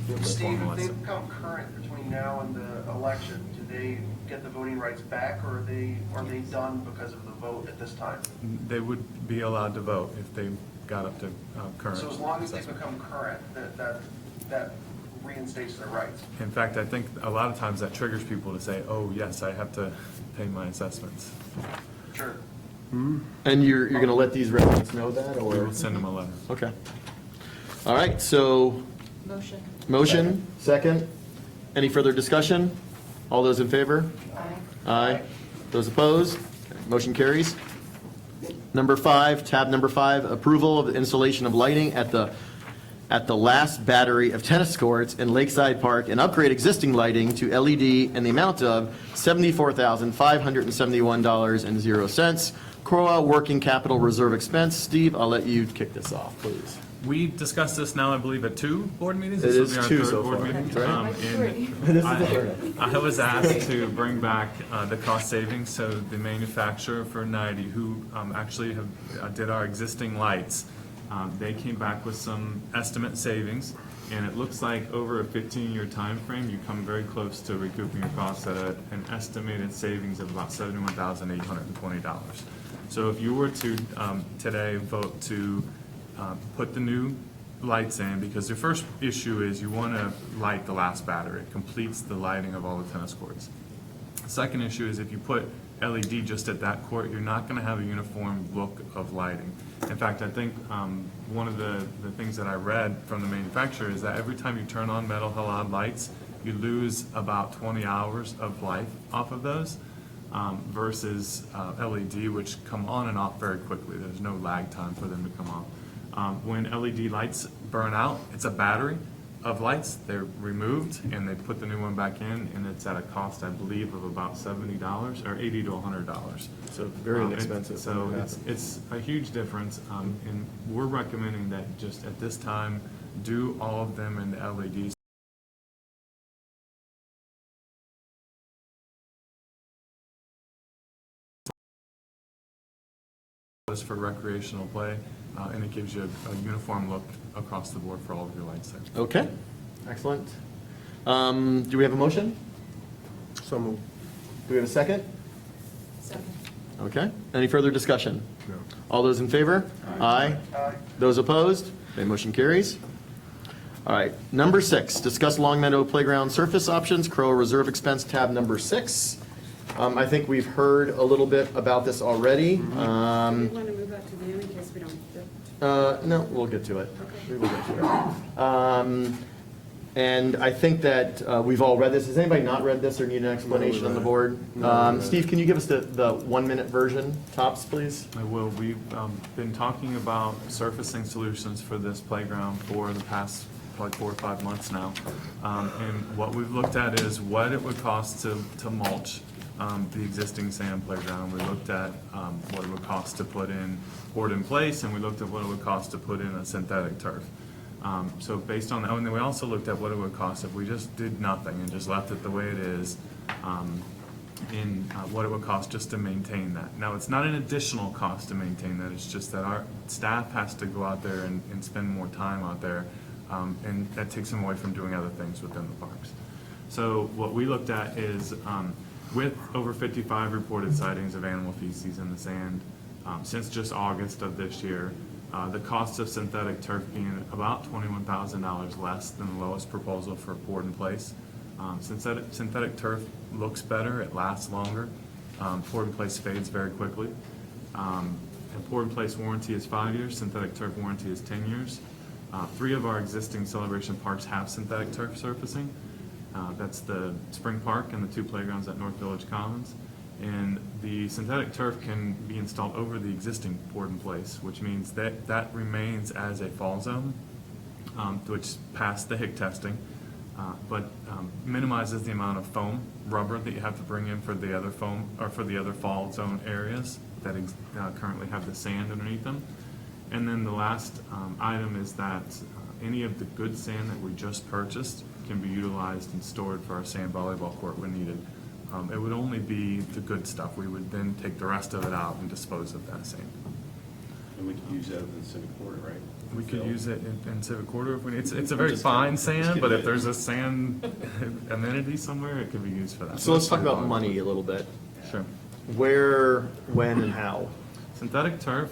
we'll Steve, formalize if they it. become current between now and the election, do they get the voting rights back, or are they done because of the vote at this time? They would be allowed to vote if they got up to current. So as long as they assessment. become current, that reinstates their rights. In fact, I think a lot of times that triggers people to say, oh, yes, I have to pay my assessments. Sure. And you're going to let these residents know that, or? We will send them a letter. Okay. All right, so Motion. motion, second. Any further discussion? All those in favor? Aye. Those opposed? Okay, motion carries. Number 5, tab number 5, approval of the installation of lighting at the last battery of tennis courts in Lakeside Park and upgrade existing lighting to LED in the amount of $74,571.00. CROA working capital reserve expense. Steve, I'll let you kick this off, please. We discussed this now, I believe, at 2 board meetings. It This will is be our 2 third so board far, meeting. right? And This is the third. I was asked to bring back the cost savings, so the manufacturer for 90, who actually did our existing lights, they came back with some estimate savings, and it looks like over a 15-year time frame, you come very close to recouping your costs at an estimated savings of about $71,820. So if you were to today vote to put the new lights in, because your first issue is you want to light the last battery. It completes the lighting of all the tennis courts. The second issue is if you put LED just at that court, you're not going to have a uniform look of lighting. In fact, I think one of the things that I read from the manufacturer is that every time you turn on metal halide lights, you lose about 20 hours of life off of those versus LED, which come on and off very quickly. There's no lag time for them to come on. When LED lights burn out, it's a battery of lights. They're removed and they put the new one back in, and it's at a cost, I believe, of about $70 or $80 to $100. So very inexpensive. So it's a huge difference, and we're recommending that just at this time, do all of them in the LEDs. For recreational play, and it gives you a uniform look across the board for all of your lights there. Okay, excellent. Do we have a motion? So moved. Do we have a second? Second. Okay, any further discussion? No. All those in favor? Aye. Those opposed? Okay, motion carries. All right, number 6, discuss Long Meadow Playground surface options, CROA reserve expense, tab number 6. I think we've heard a little bit about this already. Do you want to move that to the end in case we don't get No, we'll get to it. We will get to it. And I think that we've all read this. Has anybody not read this or need an explanation on the board? Steve, can you give us the 1-minute version, tops, please? I will. We've been talking about surfacing solutions for this playground for the past like 4 or 5 months now. And what we've looked at is what it would cost to mulch the existing sand playground. We looked at what it would cost to put in board in place, and we looked at what it would cost to put in a synthetic turf. So based on that, and then we also looked at what it would cost if we just did nothing and just left it the way it is, what it would cost just to maintain that. Now, it's not an additional cost to maintain that, it's just that our staff has to go out there and spend more time out there, and that takes them away from doing other things within the parks. So what we looked at is, with over 55 reported sightings of animal feces in the sand since just August of this year, the cost of synthetic turf being about $21,000 less than the lowest proposal for board in place. Synthetic turf looks better, it lasts longer. Board in place fades very quickly. And board in place warranty is 5 years, synthetic turf warranty is 10 years. 3 of our existing Celebration parks have synthetic turf surfacing. That's the Spring Park and the 2 playgrounds at North Village Commons. And the synthetic turf can be installed over the existing board in place, which means that remains as a fall zone, which passed the HIC testing, but minimizes the amount of foam, rubber that you have to bring in for the other foam, or for the other fall zone areas that currently have the sand underneath them. And then the last item is that any of the good sand that we just purchased can be utilized and stored for our sand volleyball court when needed. It would only be the good stuff. We would then take the rest of it out and dispose of that sand. And we could use that in Civic Quarter, right? We could use it in Civic Quarter if we need. It's a very fine sand, but if there's a sand amenity somewhere, it could be used for that. So let's talk about money a little bit. Sure. Where, when, and how? Synthetic turf,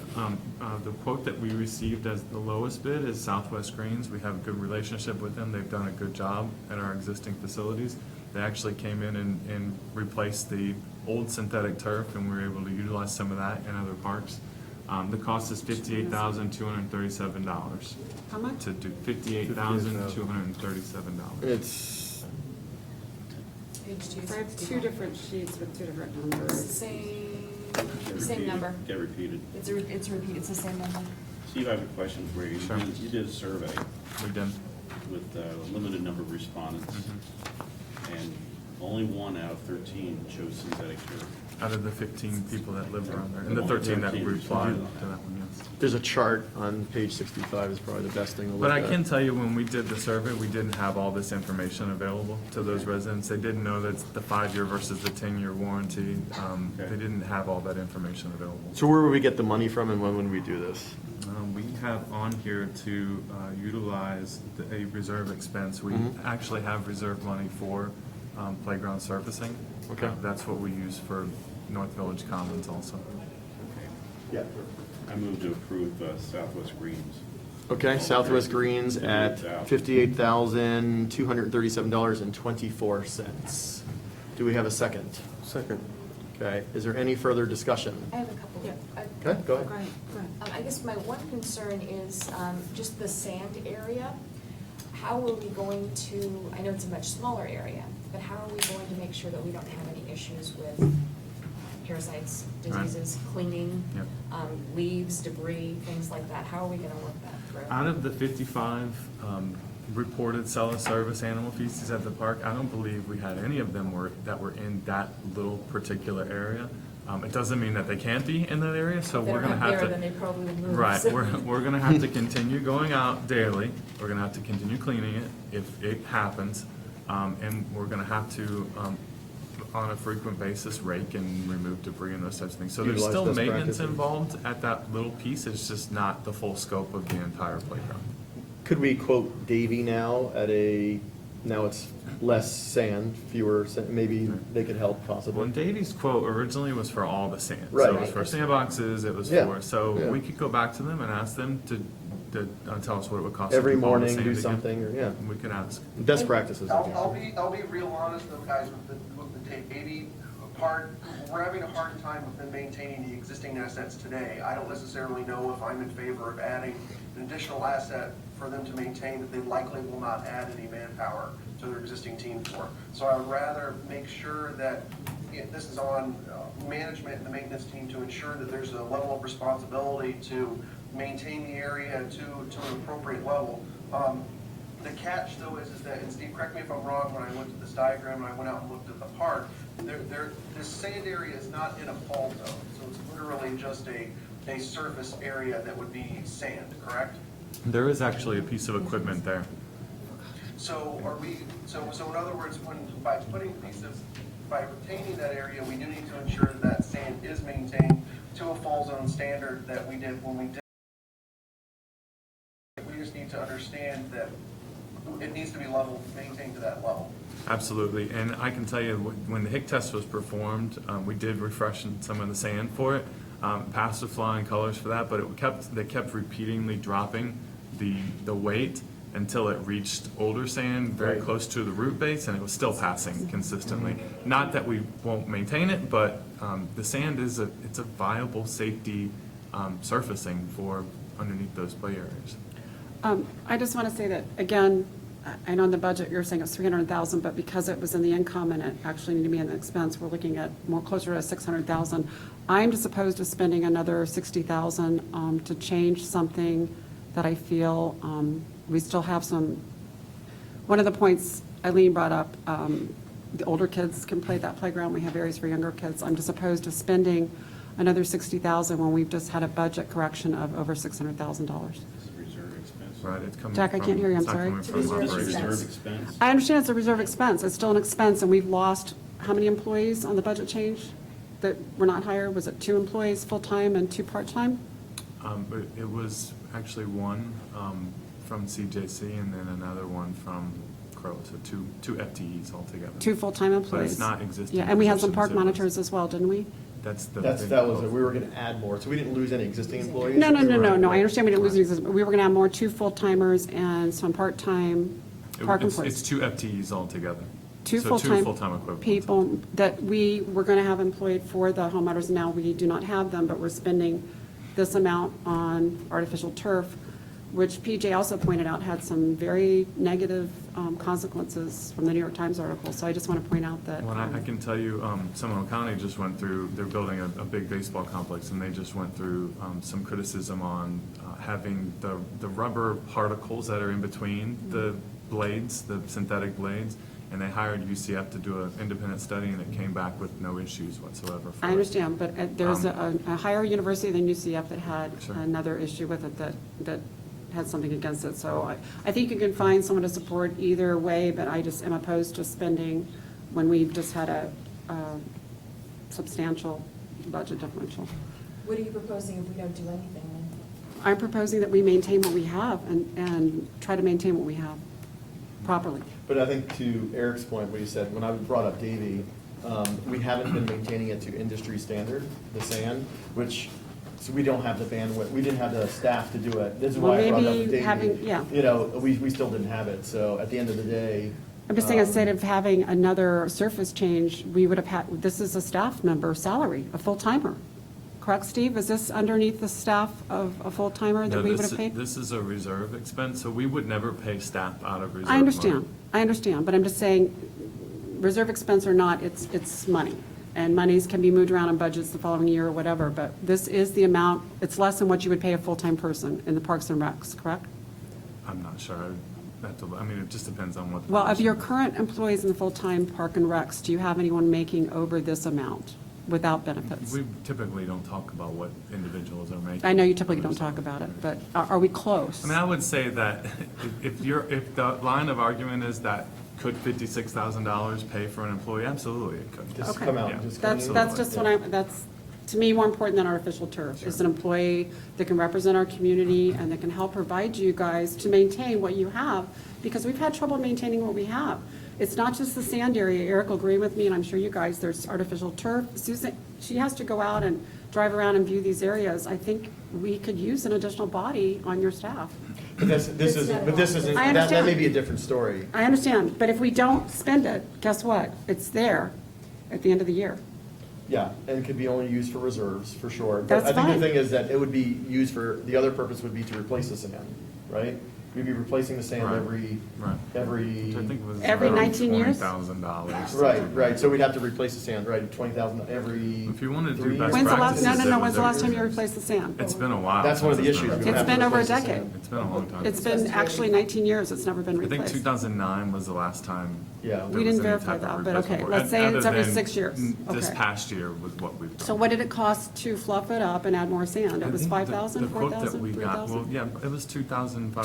the quote that we received as the lowest bid is Southwest Greens. We have a good relationship with them. They've done a good job at our existing facilities. They actually came in and replaced the old synthetic turf, and we were able to utilize some of that in other parks. The cost is $58,237. How much? To do $58,237. It's Page 2. I have 2 different sheets with 2 different It's the numbers. same number. Get repeated. It's repeated, it's the same number. Steve, I have a question for you. Sure. You did a survey We did. with a limited number of respondents, and only 1 out of 13 chose synthetic turf. Out of the 15 people that live around there, and the 13 that replied to that one, yes. There's a chart on page 65 is probably the best thing to look But at. I can tell you, when we did the survey, we didn't have all this information available to those residents. They didn't know that the 5-year versus the 10-year warranty. They didn't have all that information available. So where would we get the money from, and when would we do this? We have on here to utilize a reserve expense. We actually have reserve money for playground surfacing. Okay. That's what we use for North Village Commons also. Yeah. I move to approve Southwest Greens. Okay, Southwest Greens at $58,237.24. Do we have a second? Second. Okay, is there any further discussion? I have a couple. Okay, go ahead. I guess my one concern is just the sand area. How are we going to, I know it's a much smaller area, but how are we going to make sure that we don't have any issues with parasites, diseases, cleaning, Yep. leaves, debris, things like that? How are we going to work that through? Out of the 55 reported service animal feces at the park, I don't believe we had any of them that were in that little particular area. It doesn't mean that they can't be in that area, so If they're we're going to not have there, to. then they probably would move. Right, we're going to have to continue going out daily. We're going to have to continue cleaning it if it happens, and we're going to have to, on a frequent basis, rake and remove debris and those types of things. So there's Utilize still best maintenance practices. involved at that little piece. It's just not the full scope of the entire playground. Could we quote Davy now now it's less sand, fewer, maybe they could help possibly? When Davy's quote originally was for all the sand. Right. So it was for sandboxes, it was Yeah. for, so Yeah. we could go back to them and ask them to tell us what it would cost. Every to do all the morning sand do again. something, or, yeah. We could ask. Best practices. I guess. I'll be real honest though, guys, with the Davy we're having a hard time with them maintaining the existing assets today. I don't necessarily know if I'm in favor of adding an additional asset for them to maintain that they likely will not add any manpower to their existing team for. So I would rather make sure that this is on management and the maintenance team to ensure that there's a level of responsibility to maintain the area to an appropriate level. The catch though is that, and Steve, correct me if I'm wrong, when I looked at this diagram and I went out and looked at the park, this sand area is not in a fall zone, so it's literally just a surface area that would be sand, correct? There is actually a piece of equipment there. So in other words, by retaining that area, we do need to ensure that sand is maintained to a fall zone standard that we did when we did. We just need to understand that it needs to be maintained to that level. Absolutely, and I can tell you, when the HIC test was performed, we did refresh some of the sand for it, passed with flying colors for that, but they kept repeatedly dropping the weight until it reached older sand very close to the root base, and it was still passing consistently. Not that we won't maintain it, but the sand it's a viable safety surfacing for underneath those play areas. I just want to say that, again, I know in the budget you're saying it's 300,000, but because it was in the income and it actually needed to be in the expense, we're looking at more closer to 600,000. I'm just opposed to spending another 60,000 to change something that I feel we still have some. One of the points Eileen brought up, the older kids can play that playground. We have areas for younger kids. I'm just opposed to spending another 60,000 when we've just had a budget correction of over $600,000. Right, it's coming Jack, I can't hear you, I'm it's not sorry. coming from operations. I understand it's a reserve expense. It's still an expense, and we've lost how many employees on the budget change that were not hired? Was it 2 employees full-time and 2 part-time? But it was actually one from CJC and then another one from CROA, so two FTEs altogether. 2 full-time employees. But it's not existing. Yeah, and we had some positions, park it was- monitors as well, didn't we? That was it. We were going to add more, so we didn't lose any existing employees. No, I understand we didn't lose any existing, we were going to have more 2 full-timers and some part-time park employees. It's 2 FTEs altogether. 2 So full-time equivalents. people that we were going to have employed for the homeowners. Now we do not have them, but we're spending this amount on artificial turf, which PJ also pointed out had some very negative consequences from the New York Times article. So I just want to point out that. Well, I can tell you, Seminole County just went through, they're building a big baseball complex, and they just went through some criticism on having the rubber particles that are in between the blades, the synthetic blades, and they hired UCF to do an independent study, and it came back with no issues whatsoever. I understand, but there's a higher university than UCF that had Sure. another issue with it that had something against it. So I think you can find someone to support either way, but I just am opposed to spending when we've just had a substantial budget differential. What are you proposing if we don't do anything then? I'm proposing that we maintain what we have and try to maintain what we have properly. But I think to Eric's point, what he said, when I brought up Davie, we haven't been maintaining it to industry standard, the sand, which, so we don't have the bandwidth, we didn't have the staff to do it. This is why I brought it up with Davie. You know, we still didn't have it, so at the end of the day. I'm just saying, instead of having another surface change, we would have had, this is a staff member salary, a full-timer. Correct, Steve? Is this underneath the staff of a full-timer that No, we would have paid? This is a reserve expense, so we would never pay staff out of reserve I understand, money. but I'm just saying, reserve expense or not, it's money. And monies can be moved around in budgets the following year or whatever, but this is the amount, it's less than what you would pay a full-time person in the Parks and Recs, correct? I'm not sure. I mean, it just depends on what. Well, of your current employees in the full-time Park and Recs, do you have anyone making over this amount without benefits? We typically don't talk about what individuals are making. I know you typically don't talk about it, but are we close? I mean, I would say that if the line of argument is that could $56,000 pay for an employee, absolutely it could. Just Okay. come out. Yeah. Just come That's just what that's, to me, more important than artificial turf. Is an employee that can represent our community and that can help provide you guys to maintain what you have, because we've had trouble maintaining what we have. It's not just the sand area. Eric will agree with me, and I'm sure you guys, there's artificial turf. Susan, she has to go out and drive around and view these areas. I think we could use an additional body on your staff. But this isn't, I that understand. may be a different story. I understand, but if we don't spend it, guess what? It's there at the end of the year. Yeah, and could be only used for reserves, for sure. But That's I think fine. the thing is that it would be used for, the other purpose would be to replace the sand, right? We'd be replacing the sand Right. every. Which I think was Every around 19 years? $20,000. Right, so we'd have to replace the sand, right, 20,000 every. If you wanted to do 3 best years? When's the last, practices, no, it when's was the last every time you year. replaced the sand? It's been a while. That's one of the since issues. been We It's have to been over a replace the decade. sand. It's been a long time. It's been actually 19 years, it's never been I think replaced. 2009 was the last time. Yeah. there We was didn't any verify type of that, but okay, replacement let's work. say Other it's every than 6 years. This Okay. past year was what we've done. So what did it cost to fluff it up and add more sand? It I was think 5,000, the quote that 4,000, we got, well, 3,000? yeah, it was $2,500, I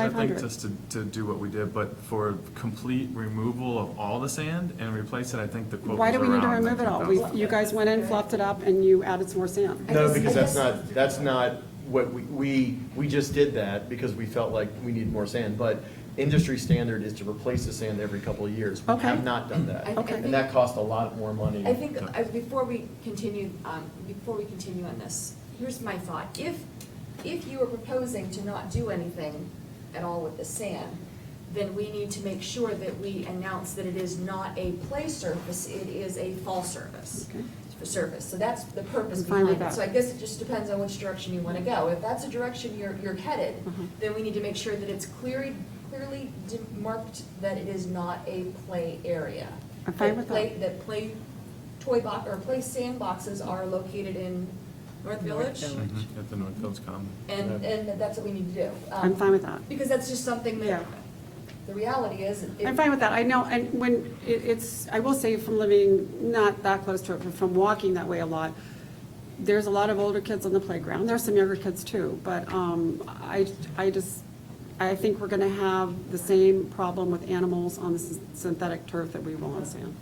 $2,500. think, just to do what we did. But for complete removal of all the sand and replace it, I think the quote was Why do we need to around remove it all? 19,000. You guys went in, fluffed it up, and you added some more sand. No, because that's not what we just did that because we felt like we needed more sand. But industry standard is to replace the sand every couple of years. We Okay. have not done that. Okay. And that cost a lot more money. I think, before we continue on this, here's my thought. If you are proposing to not do anything at all with the sand, then we need to make sure that we announce that it is not a play surface, it is a fall surface. Surface, so that's the purpose I'm fine with behind it. that. So I guess it just depends on which direction you want to go. If that's a direction you're headed, then we need to make sure that it's clearly marked that it is not a play area. I'm fine with that. That play toy box, or play sandboxes are located in North Village. Mhm, at the North Village Common. And that's what we need to do. I'm fine with that. Because that's just something Yeah. that, the reality is. I'm fine with that. I know, and when it's, I will say from living not that close to it, but from walking that way a lot, there's a lot of older kids on the playground. There's some younger kids too, but I think we're going to have the same problem with animals on the synthetic turf that we will on sand.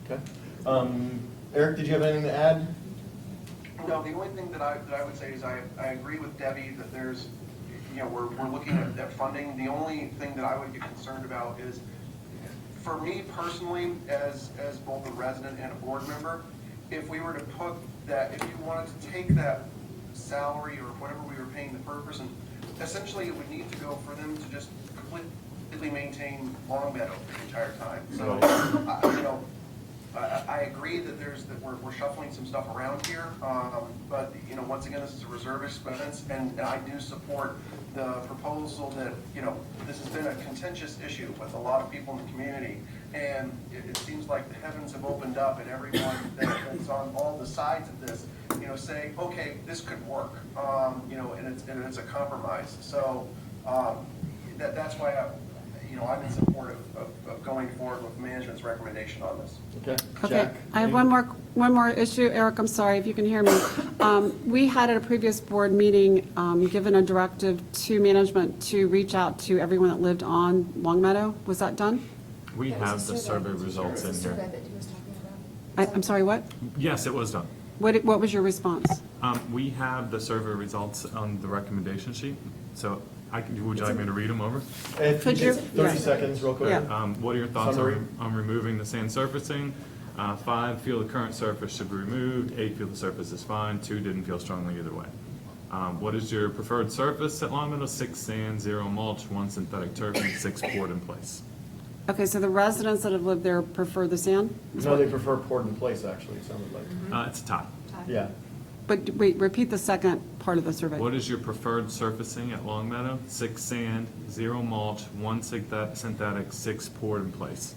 Okay. Eric, did you have anything to add? No, the only thing that I would say is I agree with Debbie that there's, we're looking at funding. The only thing that I would get concerned about is, for me personally, as both a resident and a board member, if we were to put that, if you wanted to take that salary or whatever we were paying the per person, essentially it would need to go for them to just completely maintain Long Meadow the entire time. So, I agree that we're shuffling some stuff around here, but, once again, this is a reserve expense, and I do support the proposal that, this has been a contentious issue with a lot of people in the community, and it seems like the heavens have opened up and everyone that's on all the sides of this, say, okay, this could work, and it's a compromise. So, that's why I'm in support of going forward with management's recommendation on this. Okay. Okay, Jack, I have one more issue. Eric, I'm sorry if you can hear me. We had at a previous board meeting, given a directive to management to reach out to everyone that lived on Long Meadow. Was that done? We have the survey results in here. I'm sorry, what? Yes, it was done. What was your response? We have the survey results on the recommendation sheet, so would you like me to read them over? Could you? 30 seconds, real quick. Yeah. What are your thoughts Summary. on removing the sand surfacing? 5, feel the current surface should be removed. 8, feel the surface is fine. 2, didn't feel strongly either way. What is your preferred surface at Long Meadow? 6, sand, 0, mulch, 1, synthetic turf, and 6, poured in place. Okay, so the residents that have lived there prefer the sand? No, they prefer poured in place, actually, it sounded like. It's a tie. Yeah. But wait, repeat the second part of the survey. What is your preferred surfacing at Long Meadow? 6, sand, 0, mulch, 1, synthetic, 6, poured in place.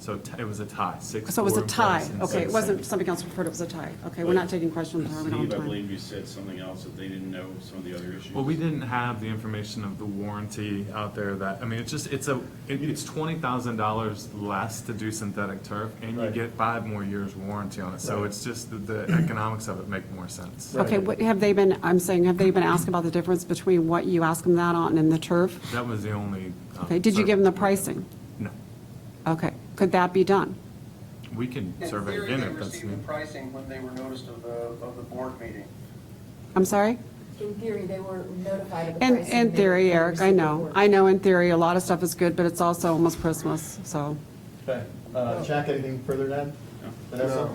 So it was a tie. 6 So it was a poured in tie. place and Okay, 6 it wasn't sand. something else referred, it was a tie. Okay, we're not taking questions. We're on Steve, I time. believe you said something else, that they didn't know some of the other issues. Well, we didn't have the information of the warranty out there that, I mean, it's $20,000 less to do synthetic turf, and you get 5 more years warranty on it. So it's just the economics of it make more sense. Okay, what have they been asked about the difference between what you asked them that on and the turf? That was the only. Okay, did you give them the pricing? No. Okay, could that be done? We can In survey theory, again they if that's received the needed. pricing when they were noticed of the board meeting. I'm sorry? In theory, they were notified of the pricing. In They theory, received Eric, the I know. report. I know in theory, a lot of stuff is good, but it's also almost Christmas, so. Okay. Jack, anything further to add? Vanessa?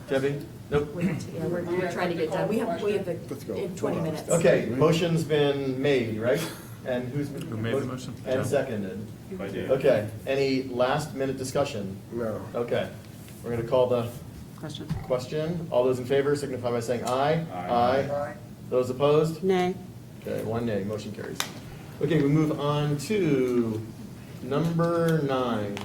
Debbie? Nope. Yeah, we're trying to get done. We have in 20 minutes. Okay, motion's been made, right? And who made the motion? And John. seconded. I did. Okay, any last minute discussion? No. Okay. We're going to call the Question. All those in favor signify by saying aye. Aye. Those opposed? Nay. Okay, 1 nay, motion carries. Okay, we move on to number 9.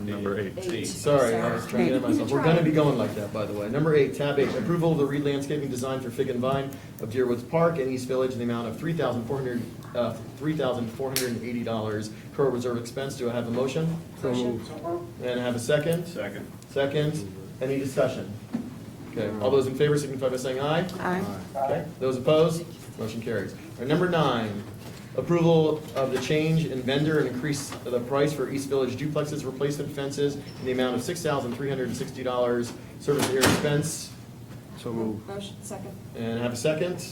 Number 8. Sorry, I was trying to get myself. We're going to be going like that, by the way. Number 8, tab 8, approval of the re-landscaping design for Fig and Vine of Deerwoods Park in East Village in the amount of $3,480 CROA reserve expense. Do I have a motion? So moved. And I have a second? Second. Second. Any discussion? Okay, all those in favor signify by saying aye. Aye. Okay, those opposed? Motion carries. All right, number 9, approval of the change in vendor and increase the price for East Village duplexes replacement fences in the amount of $6,360 service area expense. So moved. Motion, second. And I have a second.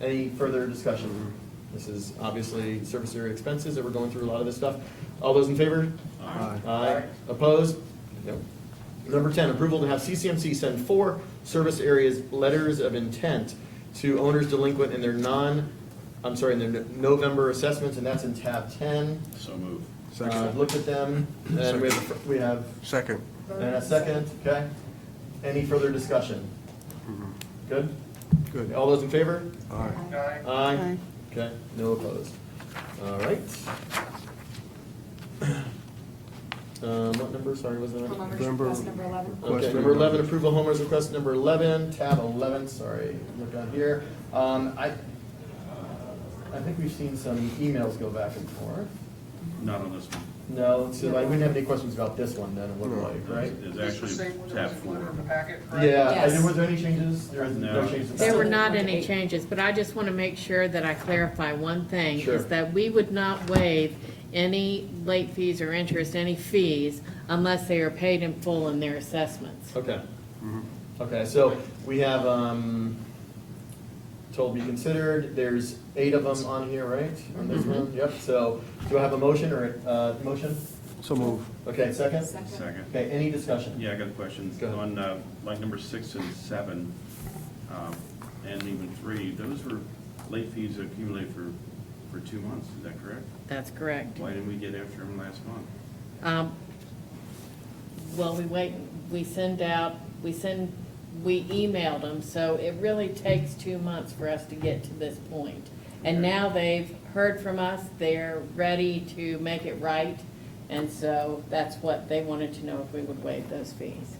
Any further discussion? This is obviously service area expenses that we're going through a lot of this stuff. All those in favor? Aye. Aye. Opposed? No. Number 10, approval to have CCMC send 4 service areas letters of intent to owners delinquent in their November assessments, and that's in tab 10. So moved. I've looked at them, and we have Second. and a second, okay? Any further discussion? Good? Good. All those in favor? Aye. Aye. Okay, no opposed. All right. What number, sorry, was that? Homeowners Number- request number 11. Okay, number 11, approval homeowners request number 11, tab 11, sorry, look down here. I think we've seen some emails go back and forth. Not on this one. No, so I wouldn't have any questions about this one then, it looked like, right? It's actually tab 4. Yeah, Yes. was there any changes? There was no No. changes. There were not any changes, but I just want to make sure that I clarify one thing, Sure. is that we would not waive any late fees or interest, any fees, unless they are paid in full in their assessments. Okay. Okay, so we have, told be considered, there's 8 of them on here, right? On this one, yep, so do I have a motion or a motion? So moved. Okay, second? Second. Okay, any discussion? Yeah, I got a question. Go ahead. On like number 6 and 7, and even 3, those were late fees that accumulate for 2 months, is that correct? That's correct. Why didn't we get after them last month? Well, we emailed them, so it really takes 2 months for us to get to this point. And now they've heard from us, they're ready to make it right, and so that's what they wanted to know, if we would waive those fees.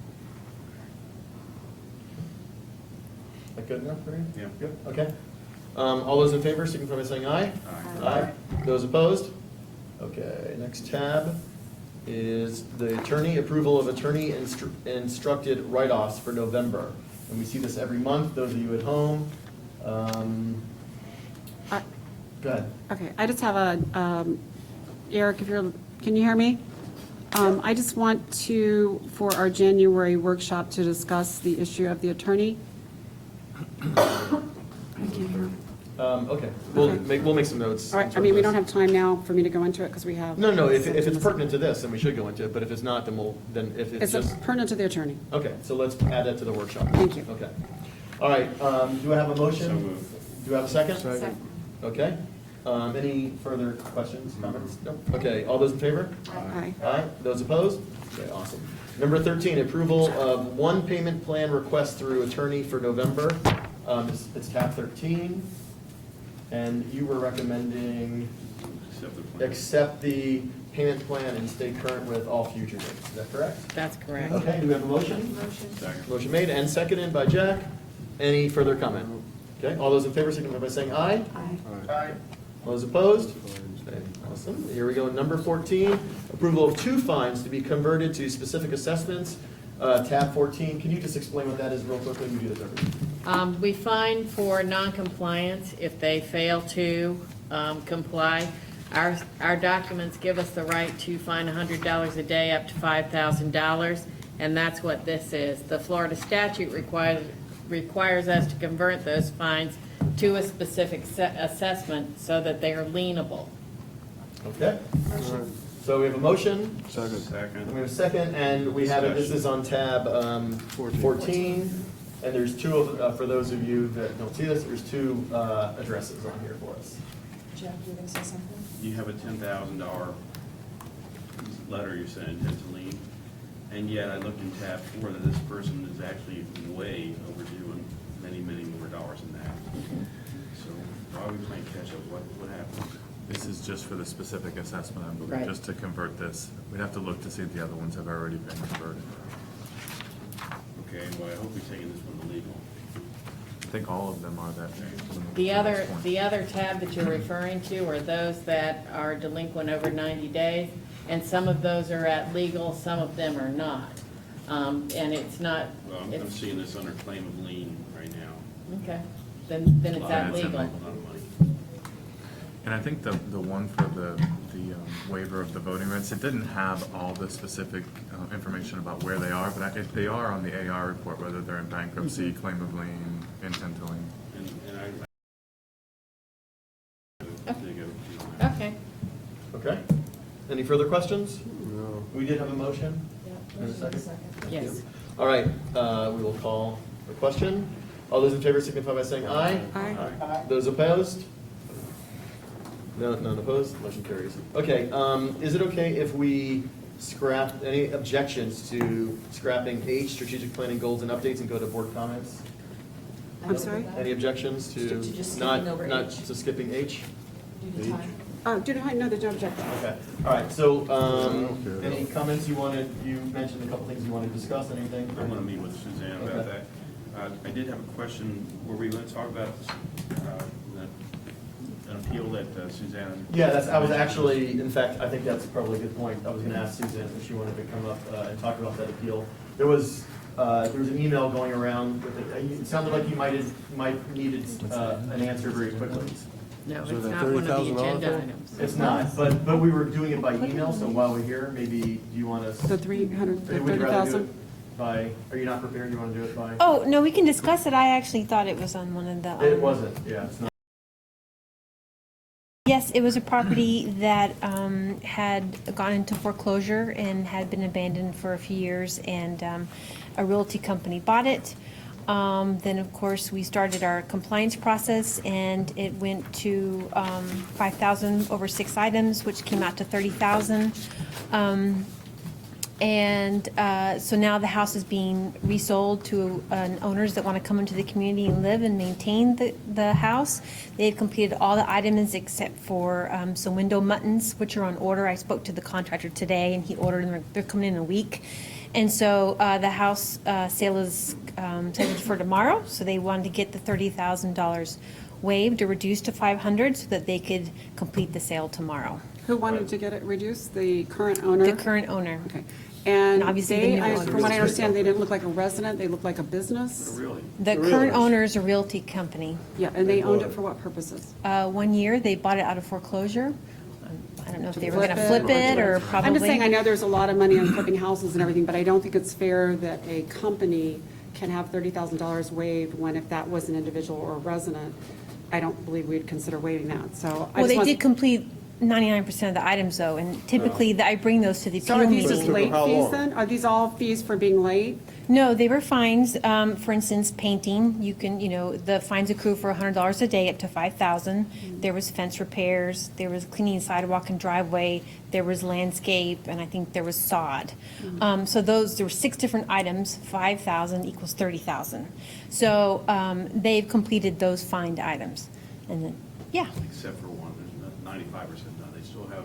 That good enough for you? Yeah. Good, okay. All those in favor, signify by saying aye. Aye. Those opposed? Okay, next tab is the attorney, approval of attorney instructed write-offs for November. And we see this every month, those of you at home. Go ahead. Okay, I just have Eric, can you hear me? I just want for our January workshop to discuss the issue of the attorney. I can't hear. Okay, we'll make some notes. All right, I mean, we don't have time now for me to go into it because we have. No, if it's pertinent to this, then we should go into it, but if it's not, then if it's It's just. pertinent to the attorney. Okay, so let's add that to the workshop. Thank you. Okay. All right, do I have a motion? So moved. Do I have a second? Second. Okay. Any further questions, comments? No? Okay, all those in favor? Aye. Aye. Those opposed? Okay, awesome. Number 13, approval of one payment plan request through attorney for November. It's tab 13. And you were recommending accept the payment plan and stay current with all future dates. Is that correct? That's correct. Okay, do we have a motion? Second. Motion made and seconded by Jack. Any further comment? Okay, all those in favor signify by saying aye. Aye. All those opposed? Okay, awesome. Here we go, number 14, approval of 2 fines to be converted to specific assessments. Tab 14, can you just explain what that is real quickly? We do this every week. We fine for noncompliance if they fail to comply. Our documents give us the right to fine $100 a day up to $5,000, and that's what this is. The Florida statute requires us to convert those fines to a specific assessment so that they are lienable. Okay. So we have a motion. Second. And we have a second, and we have it, this is on tab 14. And there's 2 for those of you that don't see this, there's 2 addresses on here for us. Jeff, you were going to say something? You have a $10,000 letter you sent intent to lien. And yet I looked in tab 4 that this person is actually way overdue on many, many more dollars than that. So why are we playing catch up? What happened? This is just for the specific assessment, I believe, Right. just to convert this. We'd have to look to see if the other ones have already been converted. Okay, well, I hope we're taking this one to legal. I think all of them are that. The other tab that you're referring to are those that are delinquent over 90 days, and some of those are at legal, some of them are not. And it's not, Well, I'm seeing this under claim of lien right now. okay, then it's Yeah, at it's in legal. A lot of money. And I think the one for the waiver of the voting rights, it didn't have all the specific information about where they are, but if they are on the AR report, whether they're in bankruptcy, claim of lien, intent to lien. And Okay. Okay. Any further questions? No. We did have a motion? And a second? Yes. All right, we will call the question. All those in favor signify by saying aye. Aye. Those opposed? No, none opposed, motion carries. Okay, is it okay if we scrap, any objections to scrapping H, strategic planning goals and updates, and go to board comments? I'm sorry? Any objections to just not, skipping over not H. to skipping H? Due to time. No, there's no objection. Okay, all right, so, any comments you mentioned a couple things you wanted to discuss, anything? I'm going to meet with Suzanne about Okay. that. I did have a question. Were we going to talk about an appeal that Suzanne? Yeah, I was actually, in fact, I think that's probably a good point. I was going to ask Suzanne if she wanted to come up and talk about that appeal. There was an email going around with it. It sounded like you might needed an answer very quickly. No, it's So the not one of the $30,000 agenda thing? items. It's not, but we were doing it by email, so while we're here, maybe, do you want us? The 300, the Would you rather do 30,000? it by, are you not prepared? You want to do it by? Oh, no, we can discuss it. I actually thought it was on one of the. It wasn't, yeah, it's not. Yes, it was a property that had gone into foreclosure and had been abandoned for a few years, and a realty company bought it. Then, of course, we started our compliance process, and it went to 5,000 over 6 items, which came out to 30,000. And so now the house is being resold to owners that want to come into the community and live and maintain the house. They've completed all the items except for some window muttons, which are on order. I spoke to the contractor today, and he ordered them. They're coming in a week. And so the house sale is scheduled for tomorrow, so they wanted to get the $30,000 waived or reduced to $500 so that they could complete the sale tomorrow. Who wanted to get it reduced? The current owner? The current owner. Okay. And obviously the they, new I- owner. from what I understand, they didn't look like a resident, they looked like a business? Really? The current owner is a realty company. Yeah, and they owned it for what purposes? 1 year, they bought it out of foreclosure. I don't know if To they were going to flip or it or whatever. probably. I'm just saying, I know there's a lot of money on flipping houses and everything, but I don't think it's fair that a company can have $30,000 waived when if that was an individual or a resident, I don't believe we'd consider waiving that, so. I Well, just they want- did complete 99% of the items though, and typically I bring those to the So appeal are these just meeting. late fees then? Are these all fees for being late? No, they were fines. For instance, painting, you can, the fines accrue for $100 a day up to $5,000. There was fence repairs, there was cleaning sidewalk and driveway, there was landscape, and I think there was sod. So there were 6 different items, 5,000 equals 30,000. So they've completed those fined items. And then, yeah. Except for one, there's 95% done. They still have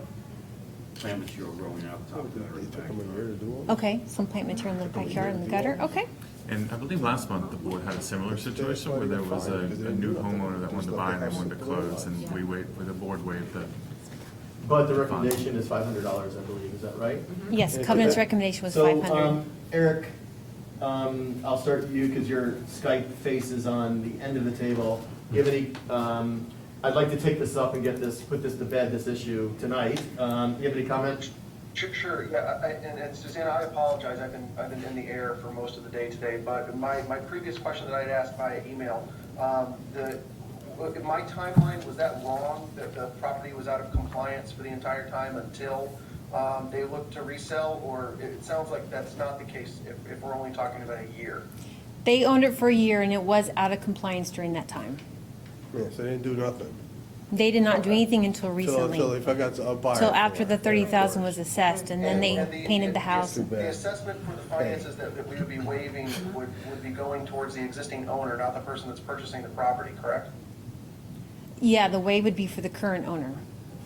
plant material growing out the top of the gutter. Okay, some plant material in the backyard and the gutter, okay. And I believe last month the board had a similar situation where there was a new homeowner that wanted to buy and they wanted to close, and the board waived the. But the recommendation is $500, I believe, is that right? Yes, Okay. Covenant's recommendation was 500. So, Eric, I'll start with you because your Skype face is on the end of the table. Do you have any, I'd like to take this up and put this to bed, this issue tonight. Do you have any comment? Sure, yeah, and Suzanne, I apologize, I've been in the air for most of the day today, but my previous question that I'd asked via email, my timeline, was that wrong, that the property was out of compliance for the entire time until they looked to resell, or it sounds like that's not the case if we're only talking about a year? They owned it for a year and it was out of compliance during that time. Yeah, so they didn't do nothing. They did not do anything until Till recently, if I got a buyer. till for after it. the 30,000 was assessed, and then they painted the house. The assessment for the finances that we would be waiving would be going towards the existing owner, not the person that's purchasing the property, correct? Yeah, the way would be for the current owner.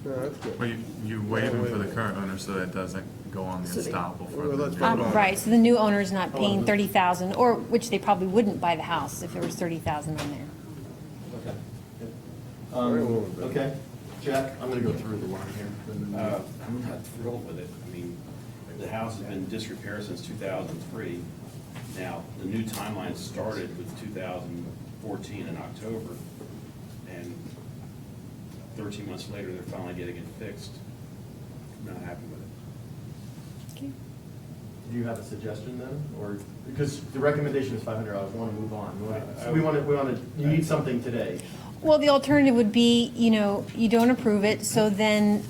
Yeah, that's good. Well, you waive them for the current owner so that it doesn't go on the estoppel for Well, the let's talk about it. Right, so the new owner's not paying 30,000, or, which they probably wouldn't buy the house if there was 30,000 on there. Okay, Jack, I'm gonna go through the line here. I'm not thrilled with it. I mean, the house has been in disrepair since 2003. Now, the new timeline started with 2014 in October, and 13 months later, they're finally getting it fixed. I'm not happy with it. Do you have a suggestion then, or, because the recommendation is $500, we want to move on. You need something today. Well, the alternative would be, you don't approve it, so then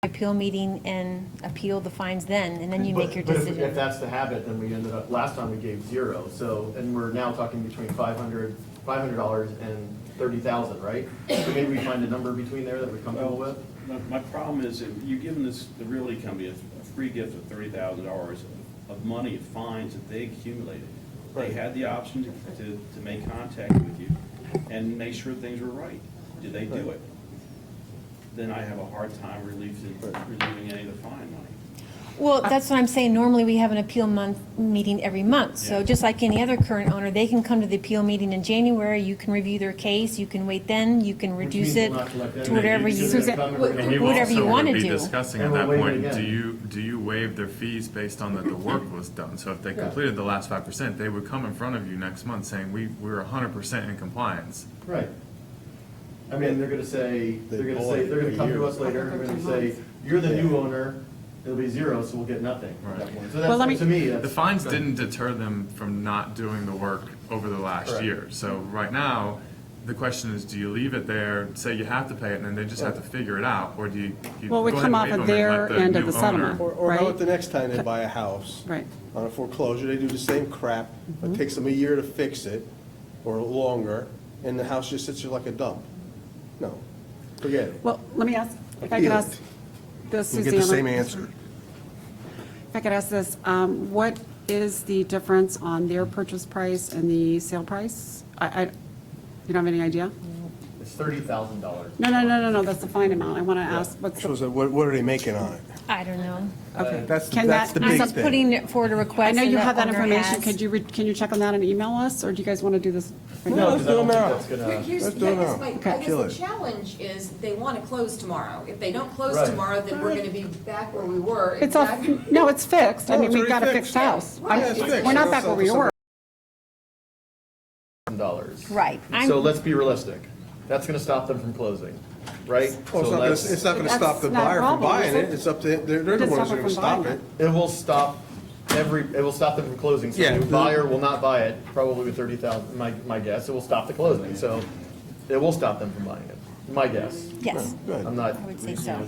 appeal meeting and appeal the fines then, and then you make your But if decision. that's the habit, then we ended up, last time we gave 0, so, and we're now talking between $500 and 30,000, right? So maybe we find a number between there that we're comfortable with? My problem is, if you've given the realty company a free gift of $30,000 of money, of fines that they accumulated. They had the option to make contact with you and make sure things were right. Did they do it? Then I have a hard time relieving any of the fine money. Well, that's what I'm saying. Normally, we have an appeal meeting every month. So just like any other current owner, they can come to the appeal meeting in January. You can review their case. You can wait then. You can reduce it to whatever you want to be do. discussing at that point, do you waive their fees based on that the work was done? So if they completed the last 5%, they would come in front of you next month saying, we're 100% in compliance. Right. I mean, they're gonna come to us later, they're gonna say, you're the new owner, it'll be 0, so we'll get nothing at that point. So that's, to me, that's. The fines didn't deter them from not doing the work over the last year. So right now, the question is, do you leave it there, say you have to pay it, and then they just have to figure it out, or do you Well, it would go come ahead off and of waive them their and let the end of new the settlement. owner- Or how Right. about the next time they buy a house? Right. On a foreclosure, they do the same crap, it takes them a year to fix it, or longer, and the house just sits there like a dump. No, forget it. Well, let me ask, if I could ask this, You'll Susanna. get the same answer. If I could ask this, what is the difference on their purchase price and the sale price? You don't have any idea? It's $30,000. No, that's the fine amount. I want to ask, what's So the, what are they making on it? I don't know. okay. That's Can the that- big I'm just thing. putting forward a request. I know you and have the that owner information. has- Can you check on that and email us, or do you guys want to do this? right No, now? let's do it now. That's gonna. Here's, Let's do it I guess now. my, I guess Kill the it. challenge is they want to close tomorrow. If they don't close Right. tomorrow, then we're going to be back where we were. It's all, Exactly. no, it's fixed. I No, mean, it's we've got a already fixed fixed. house. Right. Yeah, it's fixed. We're not So back where we were. $1,000. Right. So let's be realistic. That's gonna stop them from closing, right? Well, So let's- it's not gonna stop the That's not a buyer from problem, buying is it, it? it's up to, they're the Just ones stop that are it gonna from stop buying it. It will stop it will stop them from closing. So Yeah. the buyer will not buy it, probably with 30,000, my guess. It will stop the closing, so it will stop them from buying it, my guess. Yes, I'm not. I would say so.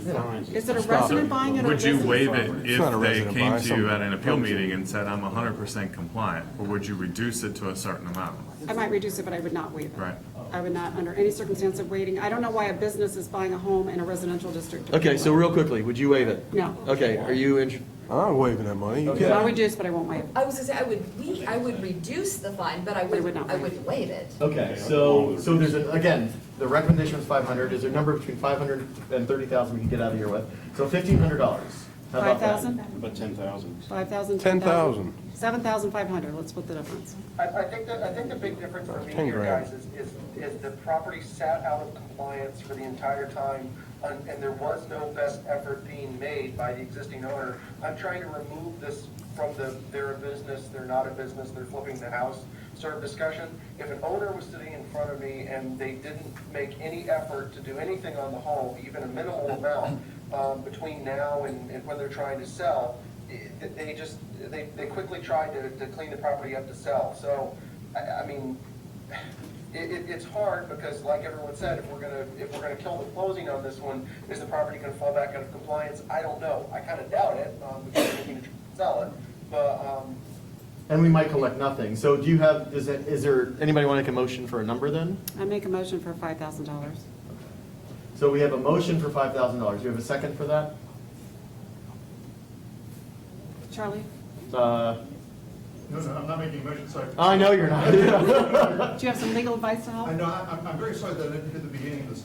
Is it a resident buying it or a Would you business? waive it It's not a if they resident came buy, to you at an appeal some- meeting and said, I'm 100% compliant? Or would you reduce it to a certain amount? I might reduce it, but I would not waive it. Right. I would not, under any circumstance of waiting. I don't know why a business is buying a home in a residential district. Okay, so real quickly, would you waive it? No. Okay, are you interested? I'm not waiving that money. You Okay. can't- I'll reduce, but I won't waive it. I was going to say, I would reduce the fine, but I wouldn't waive it. Okay, so there's, again, the recommendation was 500. Is there a number between 500 and 30,000 we can get out of here with? So $1,500. How about that? 5,000? About 10,000. 5,000? 10,000. 7,500, let's split the difference. I think the big difference for me 10 here, grand. guys, is the property sat out of compliance for the entire time, and there was no best effort being made by the existing owner. I'm trying to remove this from they're a business, they're not a business, they're flipping the house sort of discussion. If an owner was sitting in front of me and they didn't make any effort to do anything on the home, even a minimal amount, between now and when they're trying to sell, they quickly tried to clean the property up to sell. So, I mean, it's hard because, like everyone said, if we're gonna kill the closing on this one, is the property gonna fall back out of compliance? I don't know. I kind of doubt it, because they're looking to sell it. But And we might collect nothing. So do you have, is there, anybody want to make a motion for a number then? I make a motion for $5,000. So we have a motion for $5,000. Do you have a second for that? Charlie? Uh, No, I'm not making a motion, sorry. I know you're not. Do you have some legal advice to help? I know, I'm very sorry that I didn't hear the beginning of this.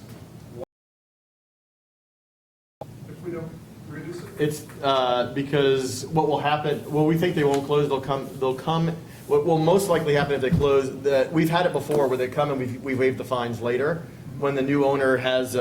If we don't reduce it? It's because what will happen, well, we think they won't close, they'll come, what will most likely happen if they close, that we've had it before where they come and we waive the fines later when the new owner is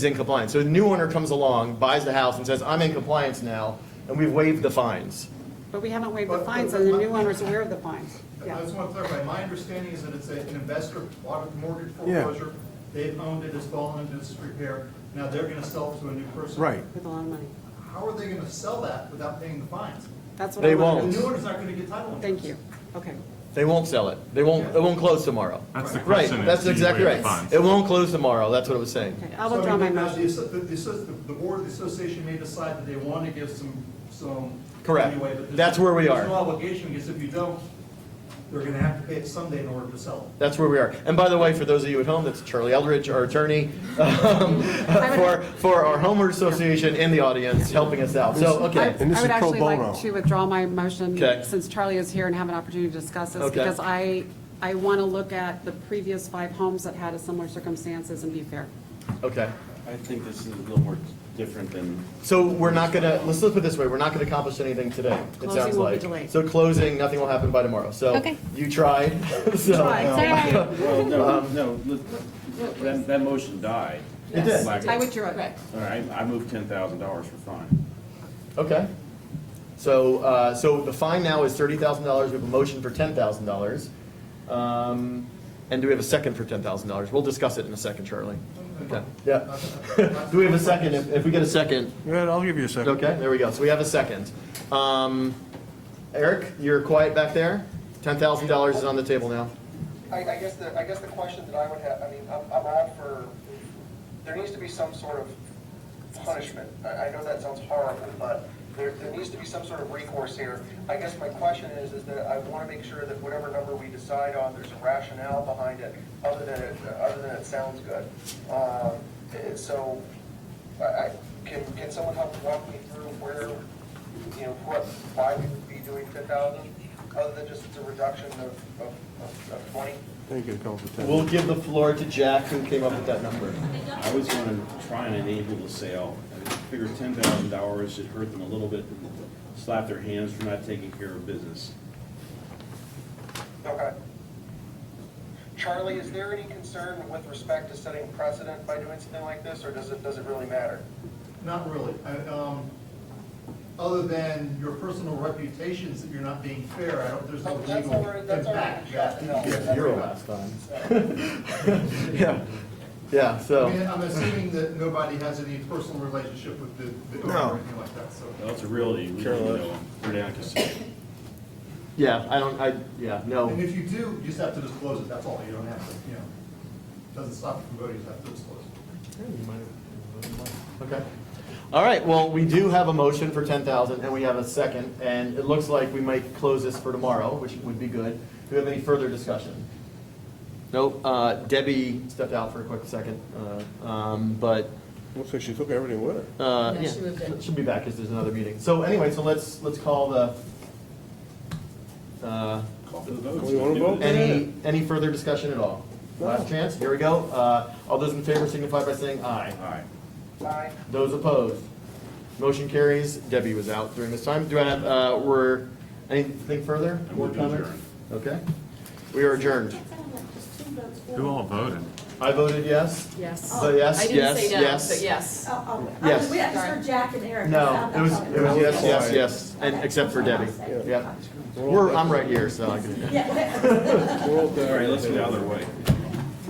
in compliance. So the new owner comes along, buys the house and says, I'm in compliance now, and we've waived the fines. But we haven't waived the fines, and the new owner's aware of the fines. I Yeah. just want to clarify, my understanding is that it's an investor bought a mortgage foreclosure, they've owned it, it's fallen into disrepair, now they're going to sell it to a new person. Right. With a lot of money. How are they going to sell that without paying the fines? That's what They I wanted won't. to The new owner's not going to get title insurance. Thank you. Okay. They won't sell it. It won't close tomorrow. That's the Right, question. that's is, do you exactly waive right. the fines? It won't close tomorrow, that's what it was saying. Okay, I'll So, withdraw my now, motion. the board of the association may decide that they want to give some Correct. leeway, but That's where we there's are. no obligation, because if you don't, they're going to have to pay it someday in order to sell it. That's where we are. And by the way, for those of you at home, that's Charlie Eldridge, our attorney, for our homeowners association in the audience, helping us out. So, okay. And this I would is pro actually bono. like to withdraw my motion Okay. since Charlie is here and have an opportunity to discuss this. Okay. Because I want to look at the previous 5 homes that had a similar circumstances and be fair. Okay. I think this is a little more different than, So we're not gonna, let's put it this way, we're not gonna accomplish anything today, it Closing sounds will be like. delayed. So closing, nothing will happen by tomorrow. So Okay. you tried, so. well, that motion died. It did. I withdraw it. All right, I moved $10,000 for fine. Okay. So, so the fine now is $30,000. We have a motion for $10,000. And do we have a second for $10,000? We'll discuss it in a second, Charlie. Okay. Yeah. Do we have a second? If we get a second. Yeah, I'll give you a second. Okay, there we go. So we have a second. Eric, you're quiet back there? $10,000 is on the table now. I guess the question that I would have, I mean, I'm all for, there needs to be some sort of punishment. I know that sounds horrible, but there needs to be some sort of recourse here. I guess my question is that I want to make sure that whatever number we decide on, there's a rationale behind it, other than it sounds good. So, can someone help walk me through where, why we would be doing 10,000, other than just it's a reduction of 20? I think it comes with 10. We'll give the floor to Jack, who came up with that number. I was going to try and enable the sale. I figured $10,000 should hurt them a little bit, and slap their hands for not taking care of business. Okay. Charlie, is there any concern with respect to setting precedent by doing something like this, or does it really matter? Not really. Other than your personal reputations that you're not being fair, there's no That's legal already impact. shot. No, Yeah, zero last time. Yeah, yeah, I so. mean, I'm assuming that nobody has any personal relationship with the owner or anything like that, so. Well, it's a realty, we don't know, we're down to casino. Yeah, yeah, no. And if you do, you just have to disclose it, that's all. You don't have to, it doesn't stop you from voting, you just have to disclose it. Okay. All right, well, we do have a motion for 10,000 and we have a second, and it looks like we might close this for tomorrow, which would be good. Do we have any further discussion? Nope, Debbie stepped out for a quick second, but. Looks like she took everything with her. Yeah, she moved in. she'll be back because there's another meeting. So anyway, so let's call the, Call for the vote. We want to vote? any further discussion at all? Last chance, here we go. All those in favor signify by saying aye. Aye. Aye. Those opposed? Motion carries. Debbie was out during this time. Do I have, anything further? I More move to comments? adjourn. Okay. We are adjourned. Who all voted? I voted yes. Yes. So yes, I didn't yes, say no, yes. but yes. Yes. We just heard Jack and Eric. No, it was yes, yes, yes, and except for Debbie. Yeah. I'm right here, so I can. All right, let's get out of their way.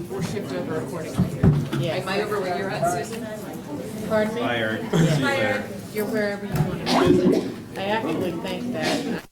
We'll shift over accordingly. Am I over where you're at, Susan? Pardon me? Bye, Eric. See you later. You're wherever you want to be. I actually think that